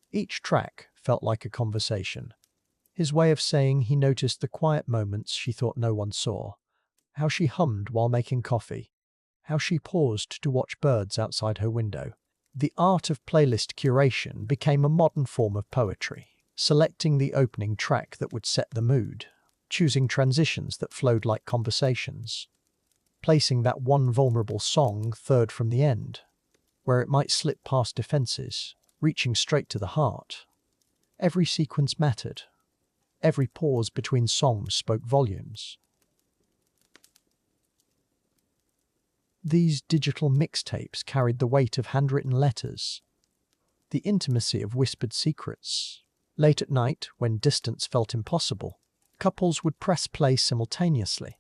Each track felt like a conversation, his way of saying he noticed the quiet moments she thought no one saw, how she hummed while making coffee, how she paused to watch birds outside her window. The art of playlist curation became a modern form of poetry, selecting the opening track that would set the mood, choosing transitions that flowed like conversations, placing that one vulnerable song third from the end, where it might slip past defenses, reaching straight to the heart. Every sequence mattered. Every pause between songs spoke volumes. These digital mixtapes carried the weight of handwritten letters, the intimacy of whispered secrets. Late at night, when distance felt impossible, couples would press play simultaneously,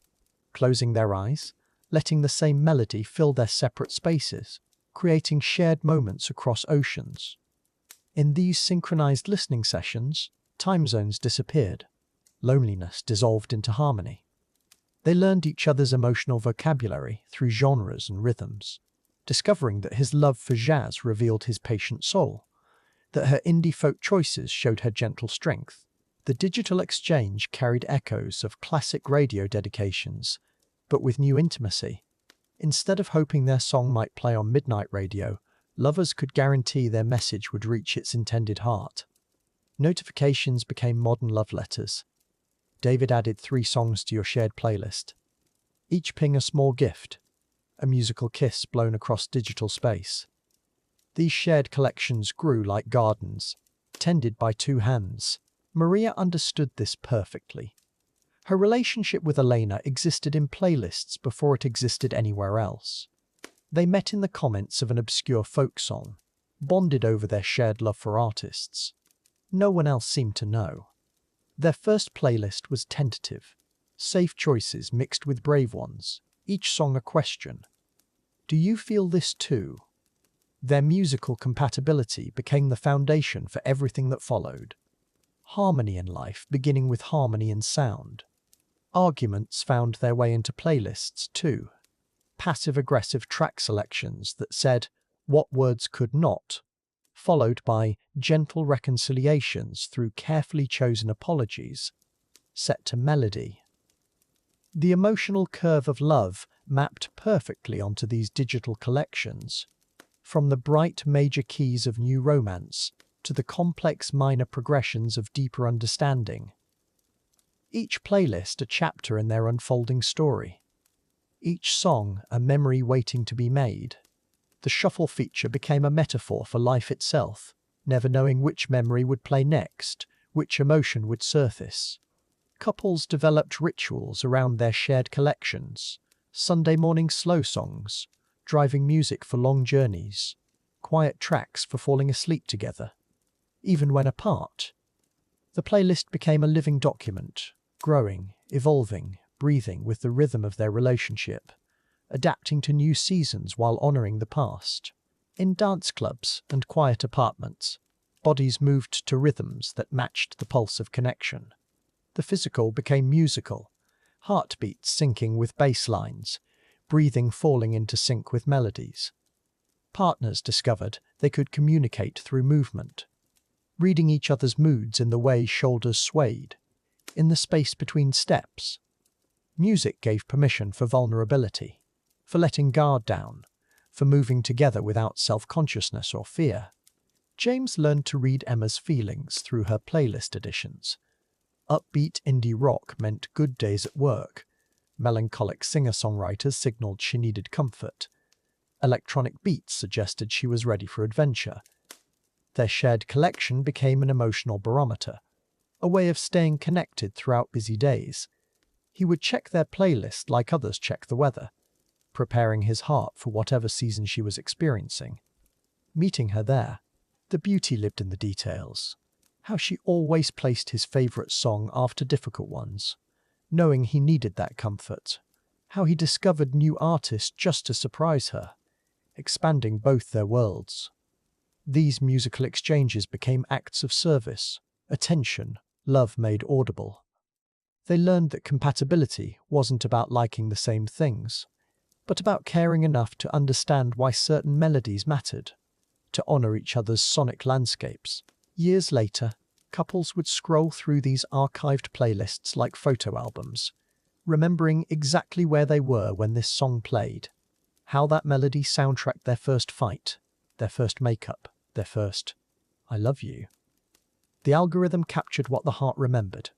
closing their eyes, letting the same melody fill their separate spaces, creating shared moments across oceans. In these synchronized listening sessions, time zones disappeared. Loneliness dissolved into harmony. They learned each other's emotional vocabulary through genres and rhythms, discovering that his love for jazz revealed his patient soul, that her indie folk choices showed her gentle strength. The digital exchange carried echoes of classic radio dedications, but with new intimacy. Instead of hoping their song might play on midnight radio, lovers could guarantee their message would reach its intended heart. Notifications became modern love letters. David added 3 songs to your shared playlist. Each ping a small gift, a musical kiss blown across digital space. These shared collections grew like gardens, tended by 2 hands. Maria understood this perfectly. Her relationship with Elena existed in playlists before it existed anywhere else. They met in the comments of an obscure folk song, bonded over their shared love for artists. No one else seemed to know. Their first playlist was tentative, safe choices mixed with brave ones, each song a question. Do you feel this too? Their musical compatibility became the foundation for everything that followed. Harmony in life beginning with harmony in sound. Arguments found their way into playlists too. Passive-aggressive track selections that said what words could not, followed by gentle reconciliations through carefully chosen apologies, set to melody. The emotional curve of love mapped perfectly onto these digital collections, from the bright major keys of new romance to the complex minor progressions of deeper understanding. Each playlist a chapter in their unfolding story. Each song a memory waiting to be made. The shuffle feature became a metaphor for life itself, never knowing which memory would play next, which emotion would surface. Couples developed rituals around their shared collections. Sunday morning slow songs, driving music for long journeys, quiet tracks for falling asleep together. Even when apart, the playlist became a living document, growing, evolving, breathing with the rhythm of their relationship, adapting to new seasons while honoring the past. In dance clubs and quiet apartments, bodies moved to rhythms that matched the pulse of connection. The physical became musical, heartbeats syncing with bass lines, breathing falling into sync with melodies. Partners discovered they could communicate through movement, reading each other's moods in the way shoulders swayed, in the space between steps. Music gave permission for vulnerability, for letting guard down, for moving together without self-consciousness or fear. James learned to read Emma's feelings through her playlist additions. Upbeat indie rock meant good days at work. Melancholic singer-songwriters signaled she needed comfort. Electronic beats suggested she was ready for adventure. Their shared collection became an emotional barometer, a way of staying connected throughout busy days. He would check their playlist like others check the weather, preparing his heart for whatever season she was experiencing. Meeting her there, the beauty lived in the details. How she always placed his favourite song after difficult ones, knowing he needed that comfort. How he discovered new artists just to surprise her, expanding both their worlds. These musical exchanges became acts of service, attention, love made audible. They learned that compatibility wasn't about liking the same things, but about caring enough to understand why certain melodies mattered, to honour each other's sonic landscapes. Years later, couples would scroll through these archived playlists like photo albums, remembering exactly where they were when this song played, how that melody soundtracked their first fight, their first makeup, their first "I love you." The algorithm captured what the heart remembered,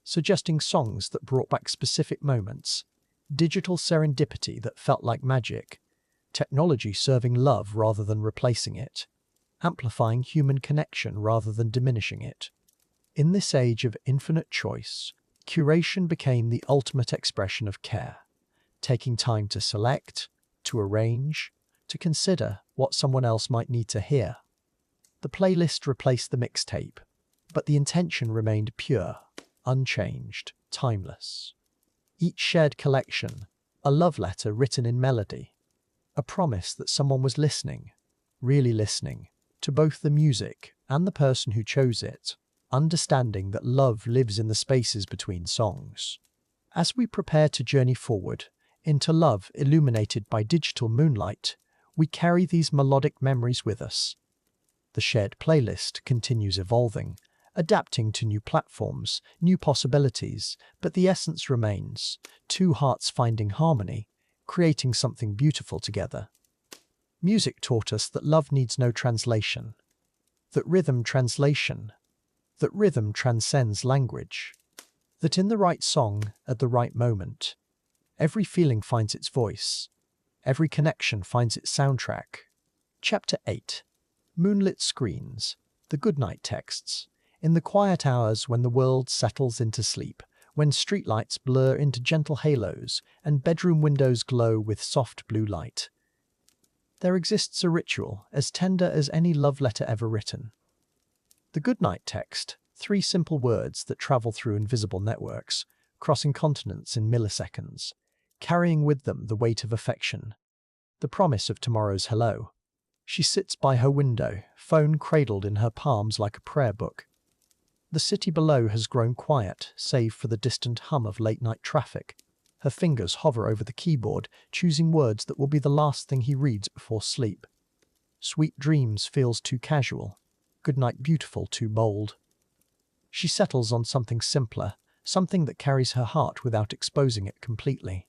suggesting songs that brought back specific moments, digital serendipity that felt like magic, technology serving love rather than replacing it, amplifying human connection rather than diminishing it. In this age of infinite choice, curation became the ultimate expression of care, taking time to select, to arrange, to consider what someone else might need to hear. The playlist replaced the mixtape, but the intention remained pure, unchanged, timeless. Each shared collection, a love letter written in melody, a promise that someone was listening, really listening, to both the music and the person who chose it, understanding that love lives in the spaces between songs. As we prepare to journey forward into love illuminated by digital moonlight, we carry these melodic memories with us. The shared playlist continues evolving, adapting to new platforms, new possibilities, but the essence remains: two hearts finding harmony, creating something beautiful together. Music taught us that love needs no translation, that rhythm transcends language, that in the right song, at the right moment, every feeling finds its voice, every connection finds its soundtrack. Chapter 8. Moonlit Screens, the Goodnight Texts. In the quiet hours when the world settles into sleep, when streetlights blur into gentle halos and bedroom windows glow with soft blue light, there exists a ritual as tender as any love letter ever written. The Goodnight Text, 3 simple words that travel through invisible networks, crossing continents in milliseconds, carrying with them the weight of affection, the promise of tomorrow's hello. She sits by her window, phone cradled in her palms like a prayer book. The city below has grown quiet, save for the distant hum of late-night traffic. Her fingers hover over the keyboard, choosing words that will be the last thing he reads before sleep. Sweet dreams feels too casual. Goodnight beautiful too bold. She settles on something simpler, something that carries her heart without exposing it completely.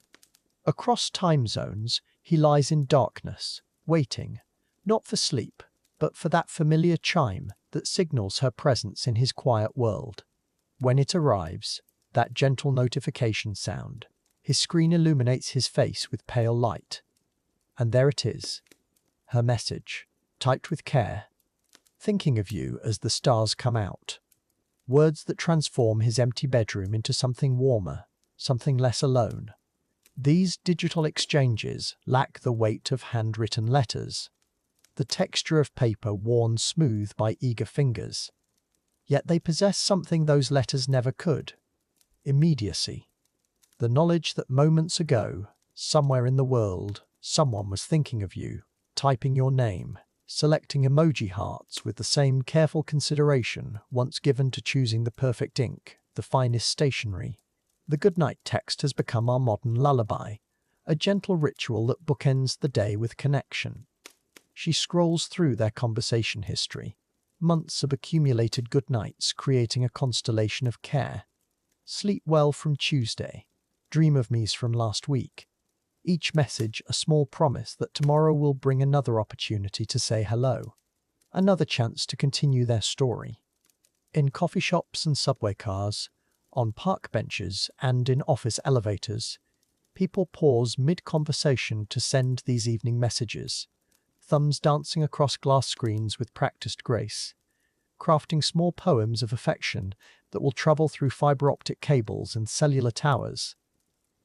Across time zones, he lies in darkness, waiting, not for sleep, but for that familiar chime that signals her presence in his quiet world. When it arrives, that gentle notification sound, his screen illuminates his face with pale light. And there it is, her message, typed with care. Thinking of you as the stars come out. Words that transform his empty bedroom into something warmer, something less alone. These digital exchanges lack the weight of handwritten letters, the texture of paper worn smooth by eager fingers. Yet they possess something those letters never could: immediacy. The knowledge that moments ago, somewhere in the world, someone was thinking of you, typing your name, selecting emoji hearts with the same careful consideration once given to choosing the perfect ink, the finest stationery. The Goodnight Text has become our modern lullaby, a gentle ritual that bookends the day with connection. She scrolls through their conversation history, months of accumulated goodnights creating a constellation of care. Sleep well from Tuesday, dream of me's from last week. Each message a small promise that tomorrow will bring another opportunity to say hello, another chance to continue their story. In coffee shops and subway cars, on park benches and in office elevators, people pause mid-conversation to send these evening messages, thumbs dancing across glass screens with practiced grace, crafting small poems of affection that will travel through fiber optic cables and cellular towers.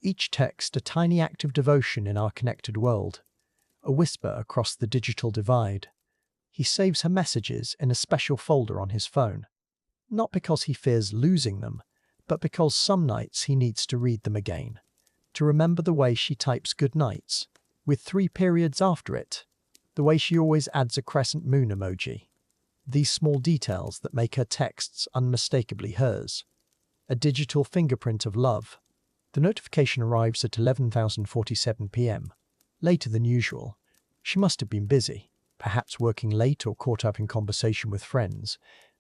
Each text a tiny act of devotion in our connected world, a whisper across the digital divide. He saves her messages in a special folder on his phone, not because he fears losing them, but because some nights he needs to read them again, to remember the way she types good nights, with 3 periods after it, the way she always adds a crescent moon emoji. These small details that make her texts unmistakably hers. A digital fingerprint of love. The notification arrives at 11:47 p.m., later than usual. She must have been busy, perhaps working late or caught up in conversation with friends,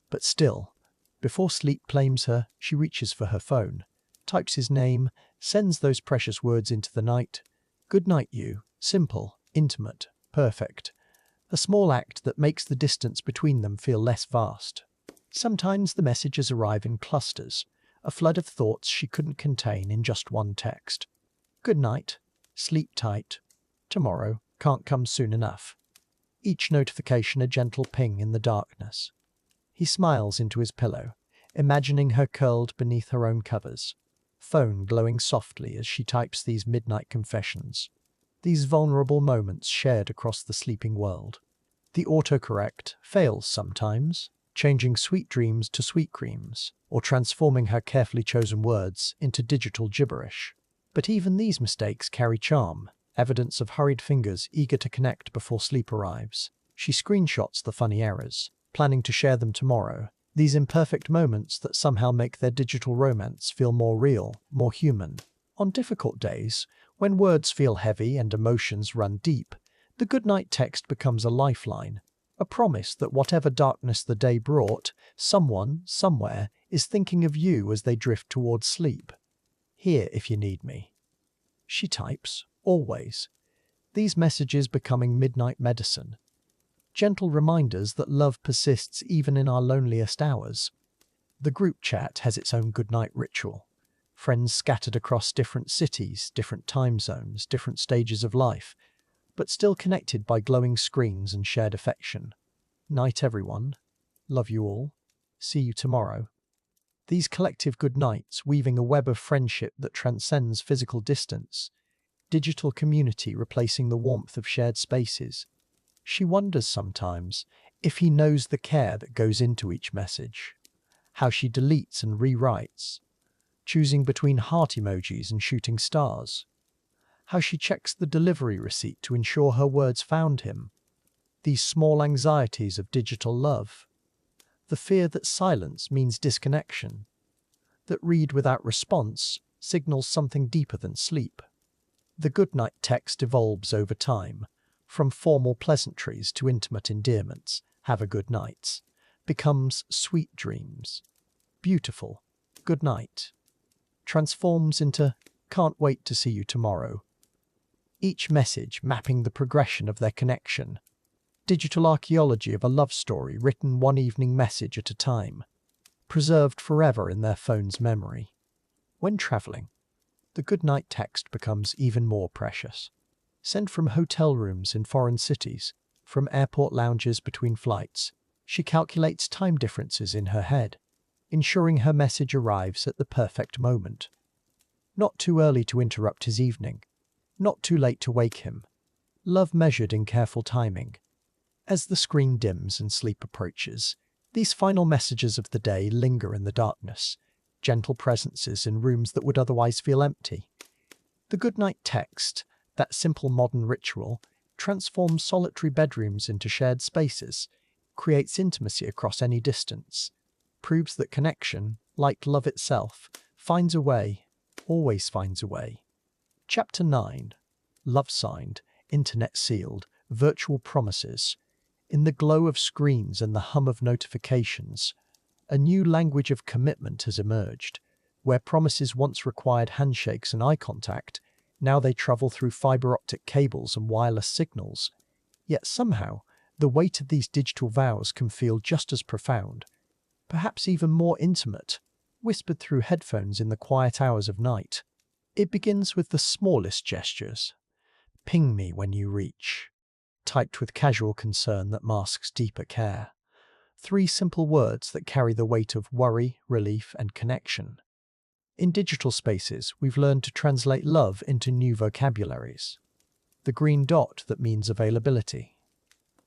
but still, before sleep claims her, she reaches for her phone, types his name, sends those precious words into the night. Good night, you. Simple, intimate, perfect. A small act that makes the distance between them feel less vast. Sometimes the messages arrive in clusters, a flood of thoughts she couldn't contain in just one text. Good night. Sleep tight. Tomorrow can't come soon enough. Each notification a gentle ping in the darkness. He smiles into his pillow, imagining her curled beneath her own covers, phone glowing softly as she types these midnight confessions. these vulnerable moments shared across the sleeping world. The autocorrect fails sometimes, changing sweet dreams to sweet creams, or transforming her carefully chosen words into digital gibberish. But even these mistakes carry charm, evidence of hurried fingers eager to connect before sleep arrives. She screenshots the funny errors, planning to share them tomorrow. These imperfect moments that somehow make their digital romance feel more real, more human. On difficult days, when words feel heavy and emotions run deep, the goodnight text becomes a lifeline, a promise that whatever darkness the day brought, someone, somewhere, is thinking of you as they drift towards sleep. Here if you need me. She types, always. These messages becoming midnight medicine. Gentle reminders that love persists even in our loneliest hours. The group chat has its own goodnight ritual. Friends scattered across different cities, different time zones, different stages of life, but still connected by glowing screens and shared affection. Night everyone. Love you all. See you tomorrow. These collective good nights weaving a web of friendship that transcends physical distance. Digital community replacing the warmth of shared spaces. She wonders sometimes if he knows the care that goes into each message. How she deletes and rewrites. Choosing between heart emojis and shooting stars. How she checks the delivery receipt to ensure her words found him. These small anxieties of digital love. The fear that silence means disconnection. That read without response signals something deeper than sleep. The goodnight text evolves over time, from formal pleasantries to intimate endearments, have a good night, becomes sweet dreams. Beautiful, good night. Transforms into can't wait to see you tomorrow. Each message mapping the progression of their connection. Digital archaeology of a love story written one evening message at a time, preserved forever in their phone's memory. When traveling, the goodnight text becomes even more precious. Sent from hotel rooms in foreign cities, from airport lounges between flights, she calculates time differences in her head, ensuring her message arrives at the perfect moment. Not too early to interrupt his evening, not too late to wake him. Love measured in careful timing. As the screen dims and sleep approaches, these final messages of the day linger in the darkness, gentle presences in rooms that would otherwise feel empty. The goodnight text, that simple modern ritual, transforms solitary bedrooms into shared spaces, creates intimacy across any distance, proves that connection, like love itself, finds a way, always finds a way. Chapter 9. Love signed, internet sealed, virtual promises. In the glow of screens and the hum of notifications, a new language of commitment has emerged, where promises once required handshakes and eye contact, now they travel through fiber optic cables and wireless signals. Yet somehow, the weight of these digital vows can feel just as profound, perhaps even more intimate, whispered through headphones in the quiet hours of night. It begins with the smallest gestures. Ping me when you reach. Typed with casual concern that masks deeper care. 3 simple words that carry the weight of worry, relief, and connection. In digital spaces, we've learned to translate love into new vocabularies. The green dot that means availability.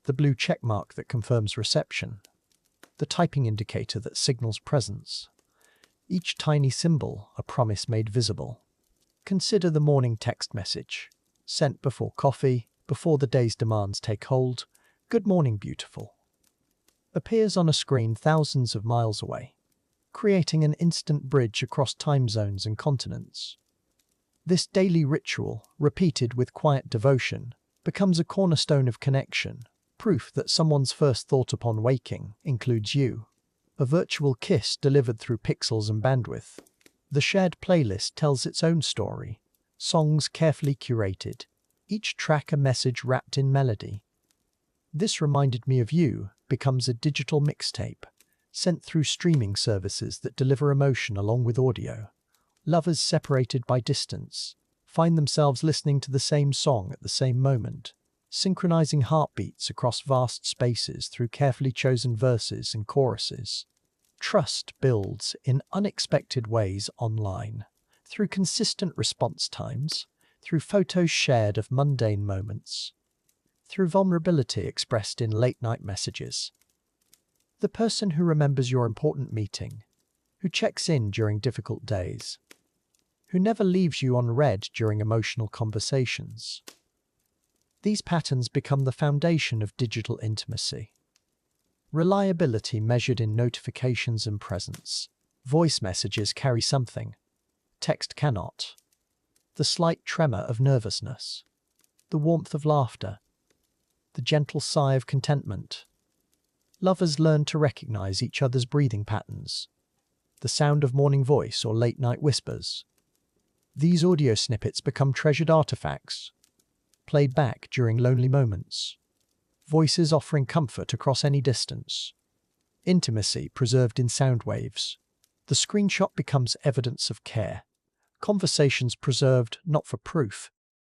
The blue checkmark that confirms reception. The typing indicator that signals presence. Each tiny symbol, a promise made visible. Consider the morning text message. Sent before coffee, before the day's demands take hold. Good morning, beautiful. Appears on a screen thousands of miles away, creating an instant bridge across time zones and continents. This daily ritual, repeated with quiet devotion, becomes a cornerstone of connection, proof that someone's first thought upon waking includes you. A virtual kiss delivered through pixels and bandwidth. The shared playlist tells its own story, songs carefully curated, each track a message wrapped in melody. This reminded me of you becomes a digital mixtape, sent through streaming services that deliver emotion along with audio. Lovers separated by distance find themselves listening to the same song at the same moment, synchronizing heartbeats across vast spaces through carefully chosen verses and choruses. Trust builds in unexpected ways online, through consistent response times, through photos shared of mundane moments, through vulnerability expressed in late-night messages. The person who remembers your important meeting, who checks in during difficult days, who never leaves you unread during emotional conversations. These patterns become the foundation of digital intimacy. Reliability measured in notifications and presence. Voice messages carry something text cannot. The slight tremor of nervousness, the warmth of laughter, the gentle sigh of contentment. Lovers learn to recognize each other's breathing patterns, the sound of morning voice or late-night whispers. These audio snippets become treasured artifacts, played back during lonely moments. Voices offering comfort across any distance. Intimacy preserved in sound waves. The screenshot becomes evidence of care. Conversations preserved not for proof,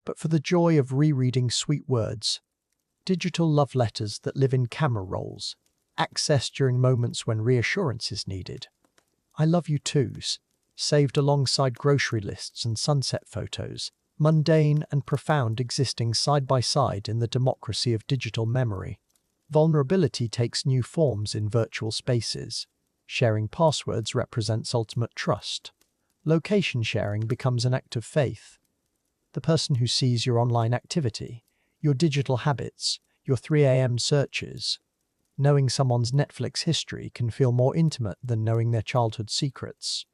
but for the joy of rereading sweet words. Digital love letters that live in camera rolls, accessed during moments when reassurance is needed. I love you twos, saved alongside grocery lists and sunset photos, mundane and profound existing side by side in the democracy of digital memory. Vulnerability takes new forms in virtual spaces. Sharing passwords represents ultimate trust. Location sharing becomes an act of faith. The person who sees your online activity, your digital habits, your 3 a.m. searches. Knowing someone's Netflix history can feel more intimate than knowing their childhood secrets.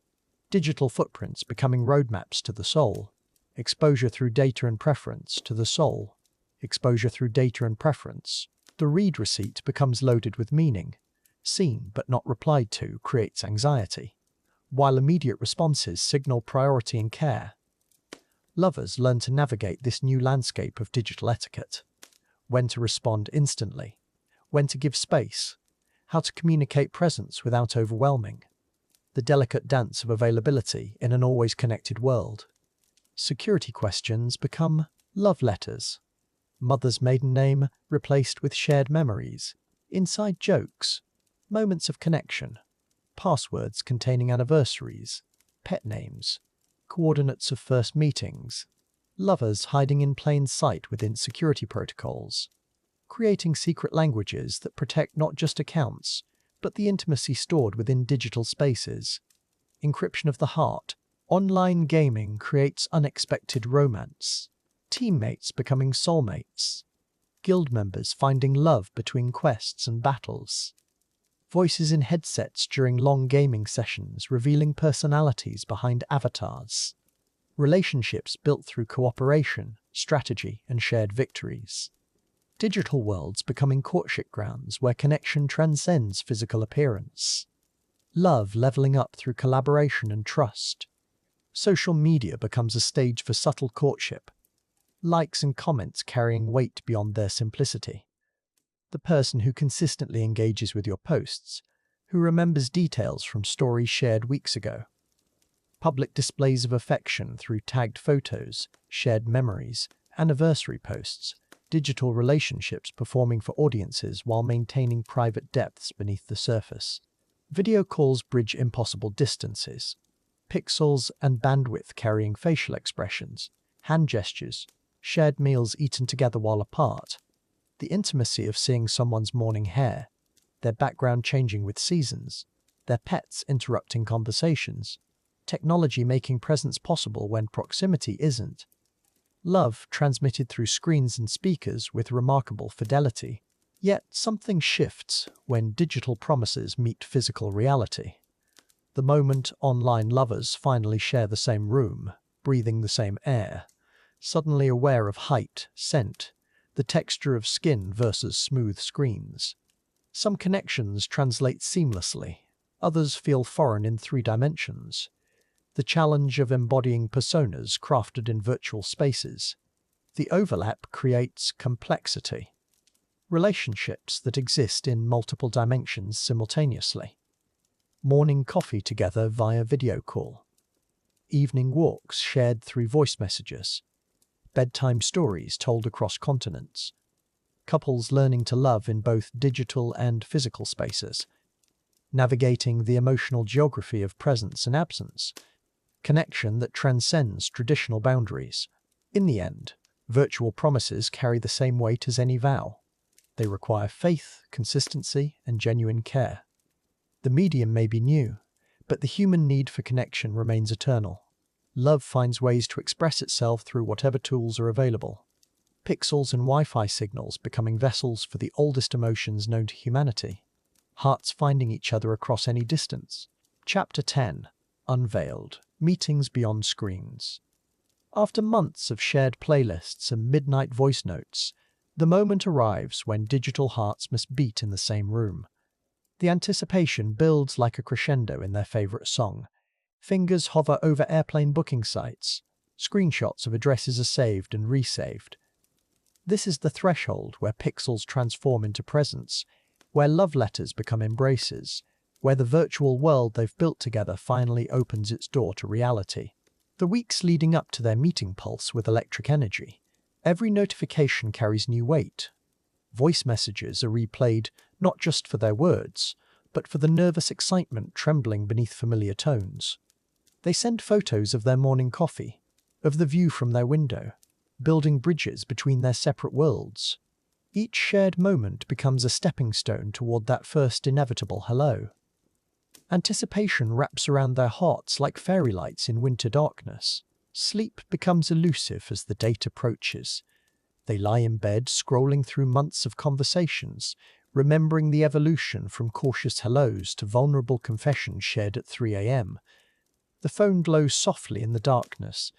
Digital footprints becoming roadmaps to the soul. Exposure through data and preference to the soul. Exposure through data and preference. The read receipt becomes loaded with meaning. Seen but not replied to creates anxiety, while immediate responses signal priority and care. Lovers learn to navigate this new landscape of digital etiquette. When to respond instantly, when to give space, how to communicate presence without overwhelming. The delicate dance of availability in an always connected world. Security questions become love letters. Mother's maiden name replaced with shared memories. Inside jokes, moments of connection. Passwords containing anniversaries, pet names, coordinates of first meetings. Lovers hiding in plain sight within security protocols. Creating secret languages that protect not just accounts, but the intimacy stored within digital spaces. Encryption of the heart. Online gaming creates unexpected romance. Teammates becoming soulmates. Guild members finding love between quests and battles. Voices in headsets during long gaming sessions revealing personalities behind avatars. Relationships built through cooperation, strategy, and shared victories. Digital worlds becoming courtship grounds where connection transcends physical appearance. Love leveling up through collaboration and trust. Social media becomes a stage for subtle courtship. Likes and comments carrying weight beyond their simplicity. The person who consistently engages with your posts, who remembers details from stories shared weeks ago. Public displays of affection through tagged photos, shared memories, anniversary posts. Digital relationships performing for audiences while maintaining private depths beneath the surface. Video calls bridge impossible distances. Pixels and bandwidth carrying facial expressions, hand gestures, shared meals eaten together while apart. The intimacy of seeing someone's morning hair, their background changing with seasons, their pets interrupting conversations. Technology making presence possible when proximity isn't. Love transmitted through screens and speakers with remarkable fidelity. Yet something shifts when digital promises meet physical reality. The moment online lovers finally share the same room, breathing the same air, suddenly aware of height, scent, the texture of skin versus smooth screens. Some connections translate seamlessly, others feel foreign in 3 dimensions. The challenge of embodying personas crafted in virtual spaces. The overlap creates complexity. Relationships that exist in multiple dimensions simultaneously. Morning coffee together via video call. Evening walks shared through voice messages. Bedtime stories told across continents. Couples learning to love in both digital and physical spaces. Navigating the emotional geography of presence and absence. Connection that transcends traditional boundaries. In the end, virtual promises carry the same weight as any vow. They require faith, consistency, and genuine care. The medium may be new, but the human need for connection remains eternal. Love finds ways to express itself through whatever tools are available. Pixels and Wi-Fi signals becoming vessels for the oldest emotions known to humanity. Hearts finding each other across any distance. Chapter 10. Unveiled. Meetings beyond screens. After months of shared playlists and midnight voice notes, the moment arrives when digital hearts must beat in the same room. The anticipation builds like a crescendo in their favorite song. Fingers hover over airplane booking sites. Screenshots of addresses are saved and resaved. This is the threshold where pixels transform into presence, where love letters become embraces, where the virtual world they've built together finally opens its door to reality. The weeks leading up to their meeting pulse with electric energy. Every notification carries new weight. Voice messages are replayed not just for their words, but for the nervous excitement trembling beneath familiar tones. They send photos of their morning coffee, of the view from their window, building bridges between their separate worlds. Each shared moment becomes a stepping stone toward that first inevitable hello. Anticipation wraps around their hearts like fairy lights in winter darkness. Sleep becomes elusive as the date approaches. They lie in bed, scrolling through months of conversations, remembering the evolution from cautious hellos to vulnerable confessions shared at 3 a.m. The phone glows softly in the darkness,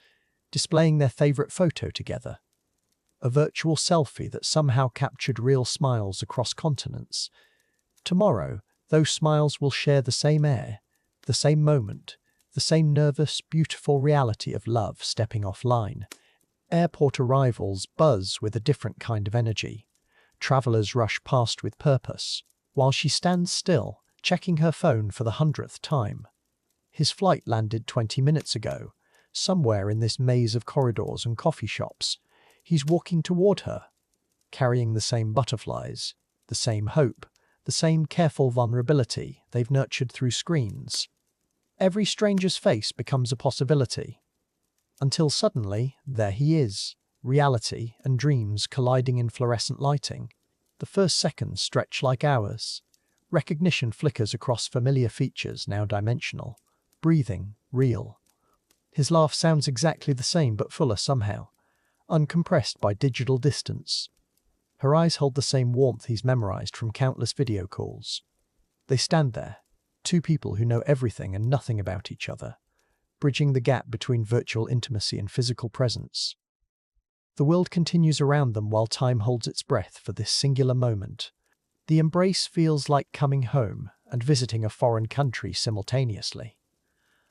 displaying their favorite photo together. A virtual selfie that somehow captured real smiles across continents. Tomorrow, those smiles will share the same air, the same moment, the same nervous, beautiful reality of love stepping offline. Airport arrivals buzz with a different kind of energy. Travelers rush past with purpose, while she stands still, checking her phone for the 100th time. His flight landed 20 minutes ago, somewhere in this maze of corridors and coffee shops. He's walking toward her, carrying the same butterflies, the same hope, the same careful vulnerability they've nurtured through screens. Every stranger's face becomes a possibility. Until suddenly, there he is, reality and dreams colliding in fluorescent lighting. The first seconds stretch like hours. Recognition flickers across familiar features now dimensional, breathing, real. His laugh sounds exactly the same but fuller somehow, uncompressed by digital distance. Her eyes hold the same warmth he's memorized from countless video calls. They stand there, two people who know everything and nothing about each other, bridging the gap between virtual intimacy and physical presence. The world continues around them while time holds its breath for this singular moment. The embrace feels like coming home and visiting a foreign country simultaneously.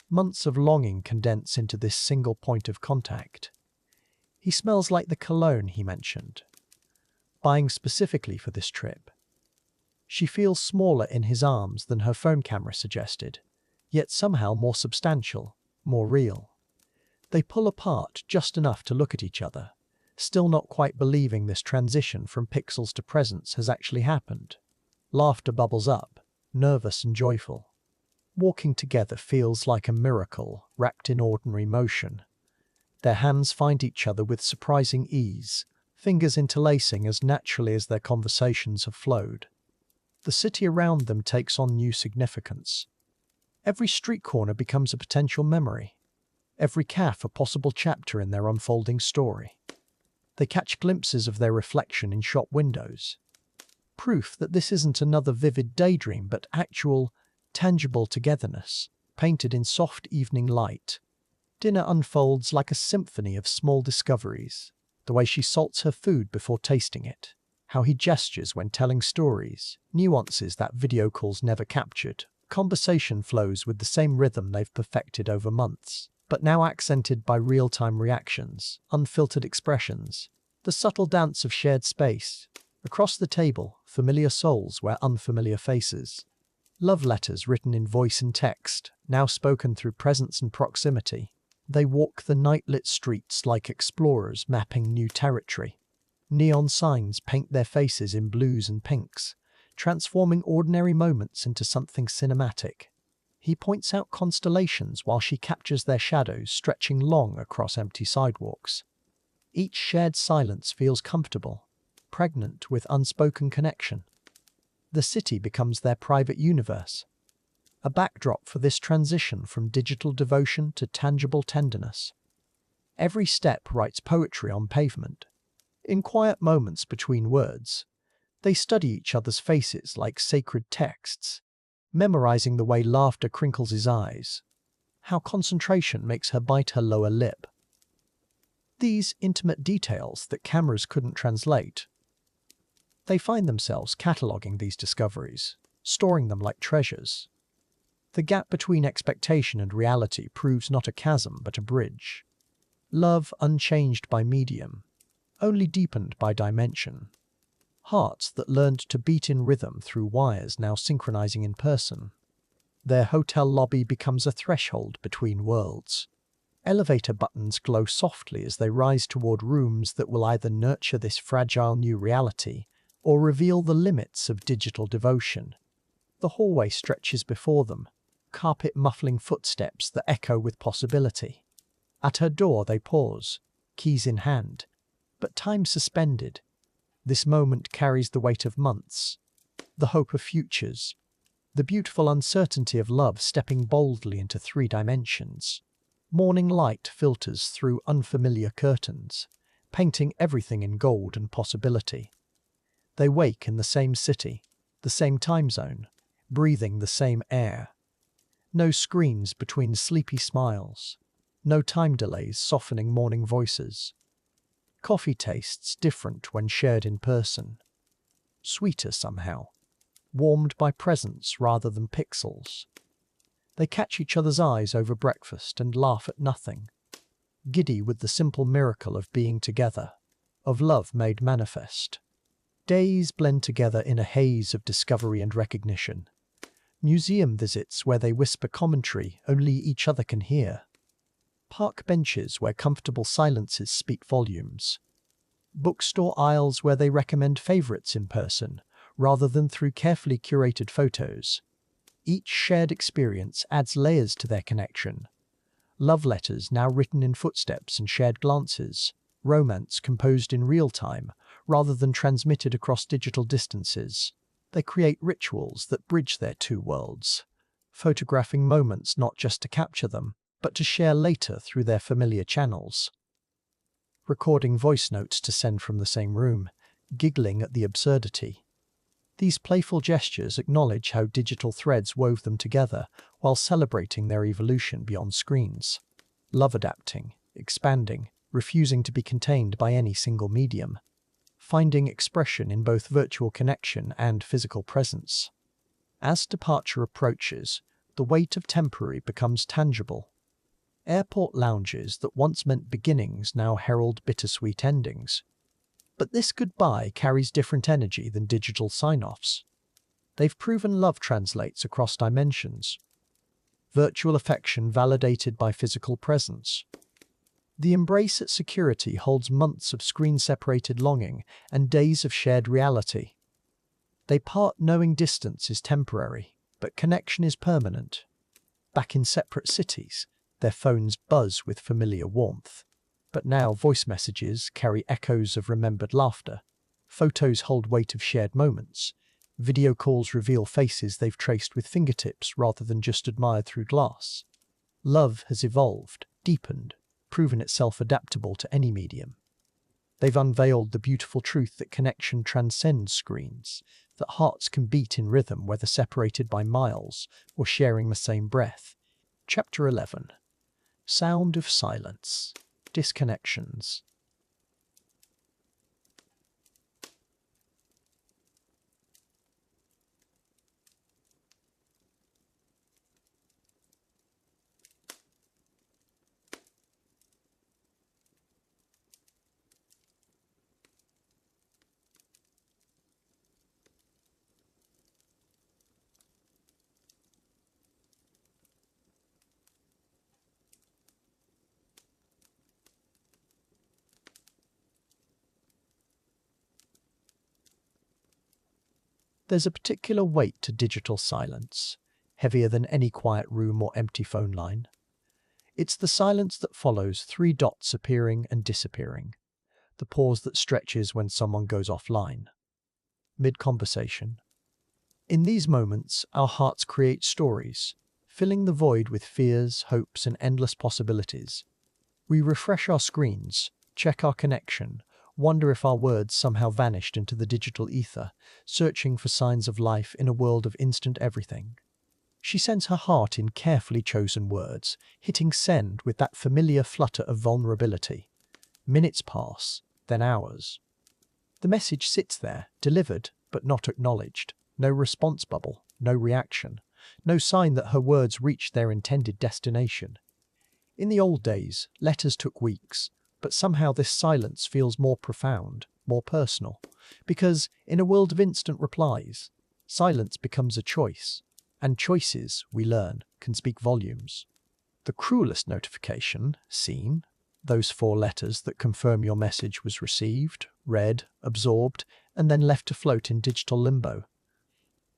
Months of longing condense into this single point of contact. He smells like the cologne he mentioned, buying specifically for this trip. She feels smaller in his arms than her phone camera suggested, yet somehow more substantial, more real. They pull apart just enough to look at each other, still not quite believing this transition from pixels to presence has actually happened. Laughter bubbles up, nervous and joyful. Walking together feels like a miracle wrapped in ordinary motion. Their hands find each other with surprising ease, fingers interlacing as naturally as their conversations have flowed. The city around them takes on new significance. Every street corner becomes a potential memory. Every cafe a possible chapter in their unfolding story. They catch glimpses of their reflection in shop windows. Proof that this isn't another vivid daydream but actual, tangible togetherness, painted in soft evening light. Dinner unfolds like a symphony of small discoveries. The way she salts her food before tasting it. How he gestures when telling stories. Nuances that video calls never captured. Conversation flows with the same rhythm they've perfected over months, but now accented by real-time reactions, unfiltered expressions. The subtle dance of shared space. Across the table, familiar souls wear unfamiliar faces. Love letters written in voice and text, now spoken through presence and proximity. They walk the night-lit streets like explorers mapping new territory. Neon signs paint their faces in blues and pinks, transforming ordinary moments into something cinematic. He points out constellations while she captures their shadows stretching long across empty sidewalks. Each shared silence feels comfortable, pregnant with unspoken connection. The city becomes their private universe, a backdrop for this transition from digital devotion to tangible tenderness. Every step writes poetry on pavement. In quiet moments between words, they study each other's faces like sacred texts, memorizing the way laughter crinkles his eyes, how concentration makes her bite her lower lip. These intimate details that cameras couldn't translate. They find themselves cataloguing these discoveries, storing them like treasures. The gap between expectation and reality proves not a chasm but a bridge. Love unchanged by medium, only deepened by dimension. Hearts that learned to beat in rhythm through wires now synchronizing in person. Their hotel lobby becomes a threshold between worlds. Elevator buttons glow softly as they rise toward rooms that will either nurture this fragile new reality or reveal the limits of digital devotion. The hallway stretches before them, carpet muffling footsteps that echo with possibility. At her door they pause, keys in hand, but time suspended. This moment carries the weight of months, the hope of futures, the beautiful uncertainty of love stepping boldly into 3 dimensions. Morning light filters through unfamiliar curtains, painting everything in gold and possibility. They wake in the same city, the same time zone, breathing the same air. No screens between sleepy smiles, no time delays softening morning voices. Coffee tastes different when shared in person. Sweeter somehow, warmed by presence rather than pixels. They catch each other's eyes over breakfast and laugh at nothing, giddy with the simple miracle of being together, of love made manifest. Days blend together in a haze of discovery and recognition. Museum visits where they whisper commentary only each other can hear. Park benches where comfortable silences speak volumes. Bookstore aisles where they recommend favorites in person, rather than through carefully curated photos. Each shared experience adds layers to their connection. Love letters now written in footsteps and shared glances. Romance composed in real time, rather than transmitted across digital distances. They create rituals that bridge their 2 worlds, photographing moments not just to capture them, but to share later through their familiar channels. Recording voice notes to send from the same room, giggling at the absurdity. These playful gestures acknowledge how digital threads wove them together while celebrating their evolution beyond screens. Love adapting, expanding, refusing to be contained by any single medium. Finding expression in both virtual connection and physical presence. As departure approaches, the weight of temporary becomes tangible. Airport lounges that once meant beginnings now herald bittersweet endings. But this goodbye carries different energy than digital sign-offs. They've proven love translates across dimensions. Virtual affection validated by physical presence. The embrace at security holds months of screen-separated longing and days of shared reality. They part knowing distance is temporary, but connection is permanent. Back in separate cities, their phones buzz with familiar warmth. But now voice messages carry echoes of remembered laughter. Photos hold weight of shared moments. Video calls reveal faces they've traced with fingertips rather than just admired through glass. Love has evolved, deepened, proven itself adaptable to any medium. They've unveiled the beautiful truth that connection transcends screens, that hearts can beat in rhythm whether separated by miles or sharing the same breath. Chapter 11. Sound of silence. Disconnections. There's a particular weight to digital silence, heavier than any quiet room or empty phone line. It's the silence that follows 3 dots appearing and disappearing, the pause that stretches when someone goes offline, mid-conversation. In these moments, our hearts create stories, filling the void with fears, hopes, and endless possibilities. We refresh our screens, check our connection, wonder if our words somehow vanished into the digital ether, searching for signs of life in a world of instant everything. She sends her heart in carefully chosen words, hitting send with that familiar flutter of vulnerability. Minutes pass, then hours. The message sits there, delivered, but not acknowledged. No response bubble, no reaction, no sign that her words reached their intended destination. In the old days, letters took weeks, but somehow this silence feels more profound, more personal, because in a world of instant replies, silence becomes a choice, and choices, we learn, can speak volumes. The cruelest notification, seen, those 4 letters that confirm your message was received, read, absorbed, and then left to float in digital limbo.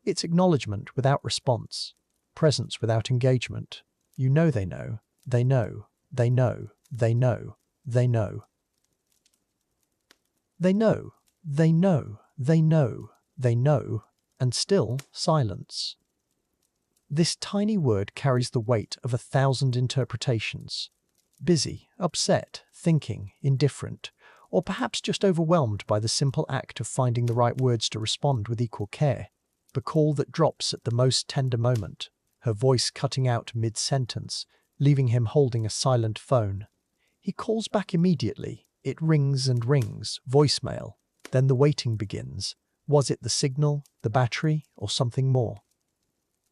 It's acknowledgement without response, presence without engagement. You know they know, they know, they know, they know, they know. They know, they know, they know, they know, and still silence. This tiny word carries the weight of 1,000 interpretations. Busy, upset, thinking, indifferent, or perhaps just overwhelmed by the simple act of finding the right words to respond with equal care. The call that drops at the most tender moment, her voice cutting out mid-sentence, leaving him holding a silent phone. He calls back immediately. It rings and rings, voicemail. Then the waiting begins. Was it the signal, the battery, or something more?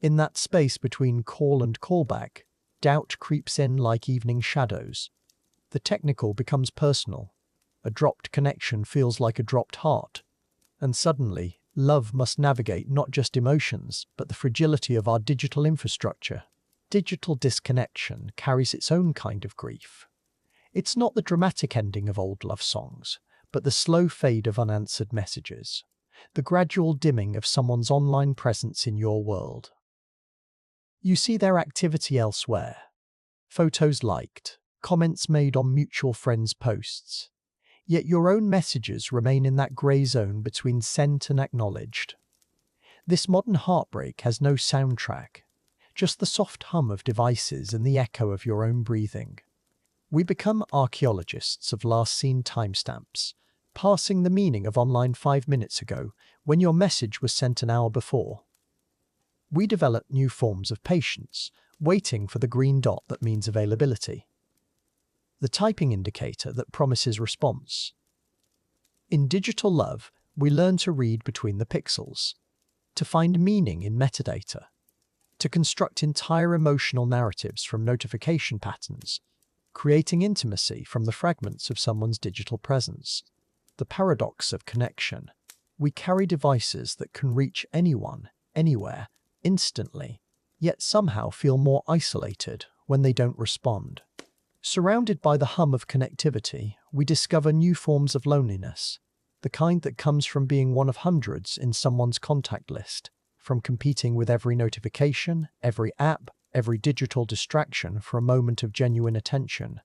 In that space between call and callback, doubt creeps in like evening shadows. The technical becomes personal. A dropped connection feels like a dropped heart. And suddenly, love must navigate not just emotions, but the fragility of our digital infrastructure. Digital disconnection carries its own kind of grief. It's not the dramatic ending of old love songs, but the slow fade of unanswered messages, the gradual dimming of someone's online presence in your world. You see their activity elsewhere. Photos liked, comments made on mutual friends' posts. Yet your own messages remain in that grey zone between sent and acknowledged. This modern heartbreak has no soundtrack, just the soft hum of devices and the echo of your own breathing. We become archaeologists of last-seen timestamps, parsing the meaning of online 5 minutes ago when your message was sent an hour before. We develop new forms of patience, waiting for the green dot that means availability. The typing indicator that promises response. In digital love, we learn to read between the pixels, to find meaning in metadata, to construct entire emotional narratives from notification patterns, creating intimacy from the fragments of someone's digital presence. The paradox of connection. We carry devices that can reach anyone, anywhere, instantly, yet somehow feel more isolated when they don't respond. Surrounded by the hum of connectivity, we discover new forms of loneliness, the kind that comes from being one of hundreds in someone's contact list, from competing with every notification, every app, every digital distraction for a moment of genuine attention.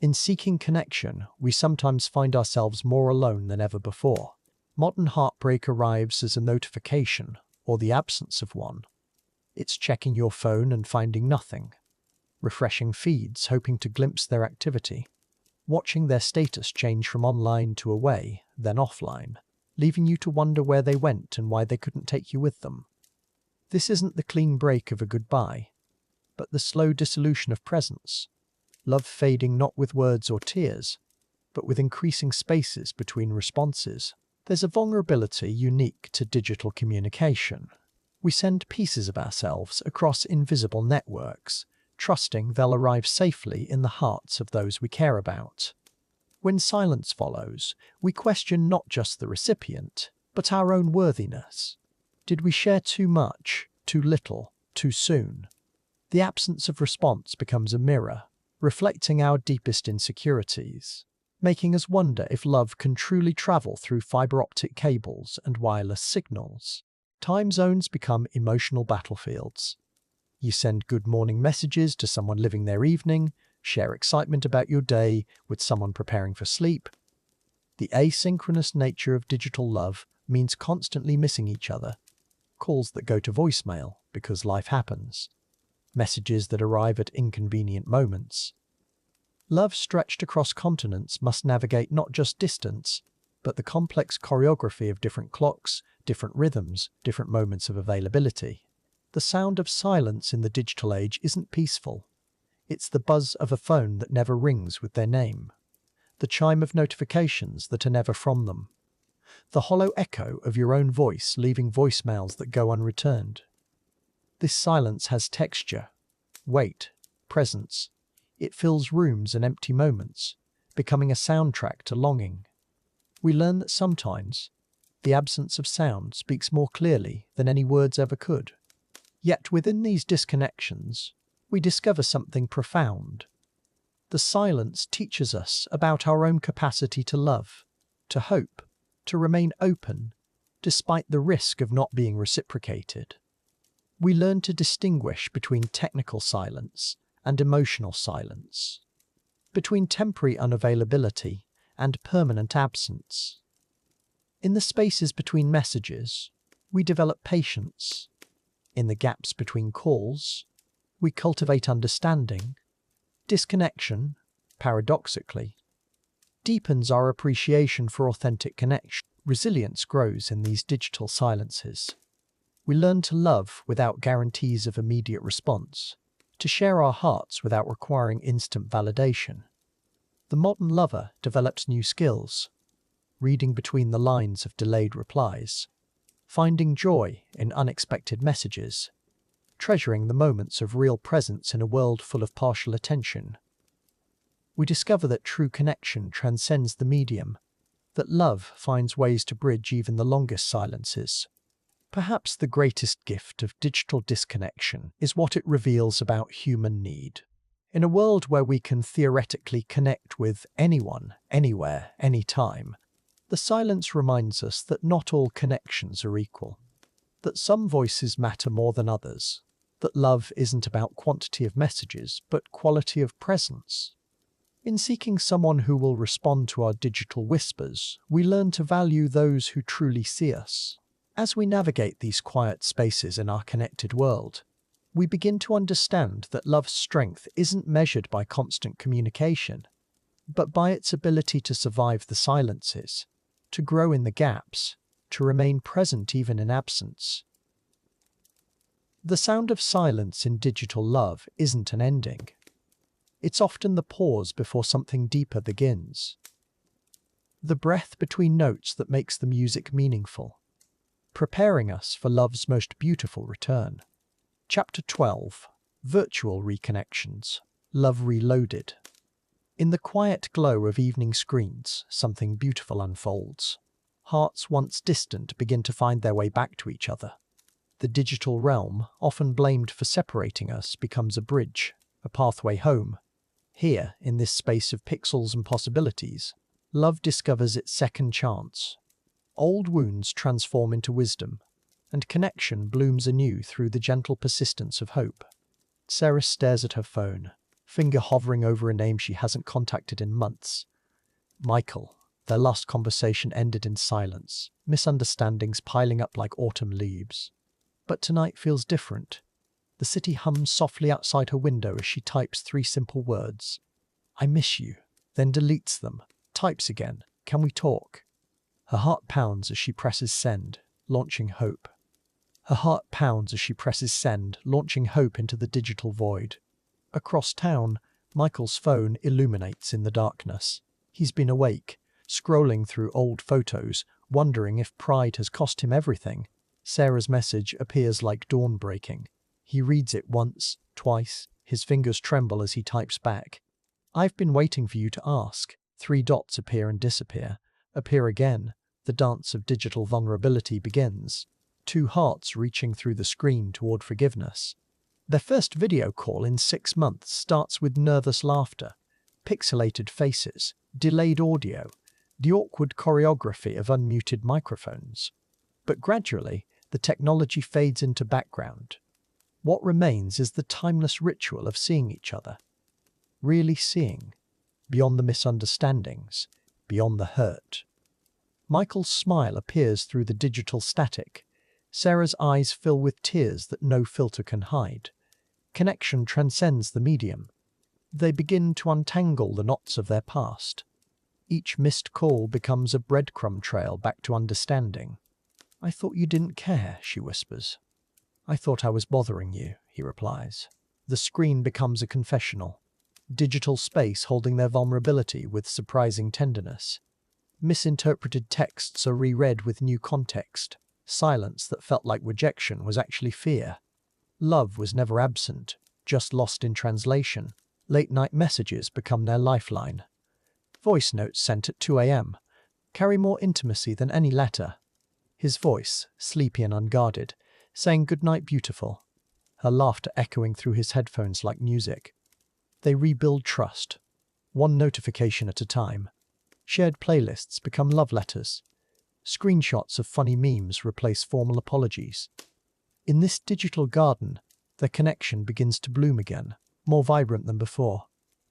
In seeking connection, we sometimes find ourselves more alone than ever before. Modern heartbreak arrives as a notification, or the absence of one. It's checking your phone and finding nothing. Refreshing feeds, hoping to glimpse their activity. Watching their status change from online to away, then offline, leaving you to wonder where they went and why they couldn't take you with them. This isn't the clean break of a goodbye, but the slow dissolution of presence. Love fading not with words or tears, but with increasing spaces between responses. There's a vulnerability unique to digital communication. We send pieces of ourselves across invisible networks, trusting they'll arrive safely in the hearts of those we care about. When silence follows, we question not just the recipient, but our own worthiness. Did we share too much, too little, too soon? The absence of response becomes a mirror, reflecting our deepest insecurities, making us wonder if love can truly travel through fiber optic cables and wireless signals. Time zones become emotional battlefields. You send good morning messages to someone living their evening, share excitement about your day with someone preparing for sleep. The asynchronous nature of digital love means constantly missing each other, calls that go to voicemail because life happens, messages that arrive at inconvenient moments. Love stretched across continents must navigate not just distance, but the complex choreography of different clocks, different rhythms, different moments of availability. The sound of silence in the digital age isn't peaceful. It's the buzz of a phone that never rings with their name, the chime of notifications that are never from them, the hollow echo of your own voice leaving voicemails that go unreturned. This silence has texture, weight, presence. It fills rooms and empty moments, becoming a soundtrack to longing. We learn that sometimes the absence of sound speaks more clearly than any words ever could. Yet within these disconnections, we discover something profound. The silence teaches us about our own capacity to love, to hope, to remain open, despite the risk of not being reciprocated. We learn to distinguish between technical silence and emotional silence, between temporary unavailability and permanent absence. In the spaces between messages, we develop patience. In the gaps between calls, we cultivate understanding. Disconnection, paradoxically, deepens our appreciation for authentic connection. Resilience grows in these digital silences. We learn to love without guarantees of immediate response, to share our hearts without requiring instant validation. The modern lover develops new skills, reading between the lines of delayed replies, finding joy in unexpected messages, treasuring the moments of real presence in a world full of partial attention. We discover that true connection transcends the medium, that love finds ways to bridge even the longest silences. Perhaps the greatest gift of digital disconnection is what it reveals about human need. In a world where we can theoretically connect with anyone, anywhere, anytime, the silence reminds us that not all connections are equal, that some voices matter more than others, that love isn't about quantity of messages, but quality of presence. In seeking someone who will respond to our digital whispers, we learn to value those who truly see us. As we navigate these quiet spaces in our connected world, we begin to understand that love's strength isn't measured by constant communication, but by its ability to survive the silences, to grow in the gaps, to remain present even in absence. The sound of silence in digital love isn't an ending. It's often the pause before something deeper begins. The breath between notes that makes the music meaningful, preparing us for love's most beautiful return. Chapter 12. Virtual Reconnections. Love Reloaded. In the quiet glow of evening screens, something beautiful unfolds. Hearts once distant begin to find their way back to each other. The digital realm, often blamed for separating us, becomes a bridge, a pathway home. Here, in this space of pixels and possibilities, love discovers its second chance. Old wounds transform into wisdom, and connection blooms anew through the gentle persistence of hope. Sarah stares at her phone, finger hovering over a name she hasn't contacted in months. Michael. Their last conversation ended in silence, misunderstandings piling up like autumn leaves. But tonight feels different. The city hums softly outside her window as she types 3 simple words. I miss you, then deletes them, types again, can we talk? Her heart pounds as she presses send, launching hope. Her heart pounds as she presses send, launching hope into the digital void. Across town, Michael's phone illuminates in the darkness. He's been awake, scrolling through old photos, wondering if pride has cost him everything. Sarah's message appears like dawn breaking. He reads it once, twice, his fingers tremble as he types back. I've been waiting for you to ask. 3 dots appear and disappear, appear again. The dance of digital vulnerability begins. 2 hearts reaching through the screen toward forgiveness. Their first video call in 6 months starts with nervous laughter, pixelated faces, delayed audio, the awkward choreography of unmuted microphones. But gradually, the technology fades into background. What remains is the timeless ritual of seeing each other. Really seeing, beyond the misunderstandings, beyond the hurt. Michael's smile appears through the digital static. Sarah's eyes fill with tears that no filter can hide. Connection transcends the medium. They begin to untangle the knots of their past. Each missed call becomes a breadcrumb trail back to understanding. "I thought you didn't care," she whispers. "I thought I was bothering you," he replies. The screen becomes a confessional. Digital space holding their vulnerability with surprising tenderness. Misinterpreted texts are reread with new context. Silence that felt like rejection was actually fear. Love was never absent, just lost in translation. Late-night messages become their lifeline. Voice notes sent at 2 a.m. carry more intimacy than any letter. His voice, sleepy and unguarded, saying "Good night, beautiful." Her laughter echoing through his headphones like music. They rebuild trust, one notification at a time. Shared playlists become love letters. Screenshots of funny memes replace formal apologies. In this digital garden, their connection begins to bloom again, more vibrant than before.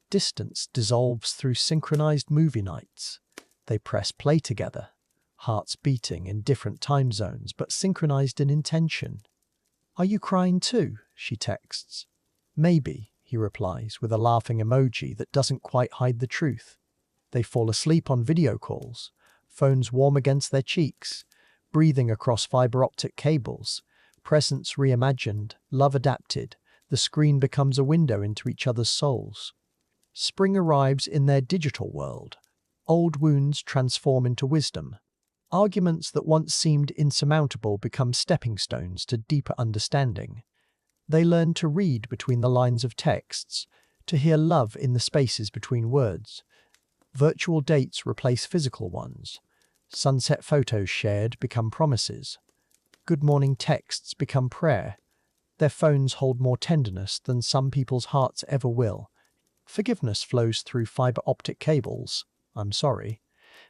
Distance dissolves through synchronized movie nights. They press play together, hearts beating in different time zones but synchronized in intention. "Are you crying too?" she texts. "Maybe," he replies with a laughing emoji that doesn't quite hide the truth. They fall asleep on video calls, phones warm against their cheeks, breathing across fiber optic cables, presence reimagined, love adapted. The screen becomes a window into each other's souls. Spring arrives in their digital world. Old wounds transform into wisdom. Arguments that once seemed insurmountable become stepping stones to deeper understanding. They learn to read between the lines of texts, to hear love in the spaces between words. Virtual dates replace physical ones. Sunset photos shared become promises. Good morning texts become prayer. Their phones hold more tenderness than some people's hearts ever will. Forgiveness flows through fiber optic cables. "I'm sorry"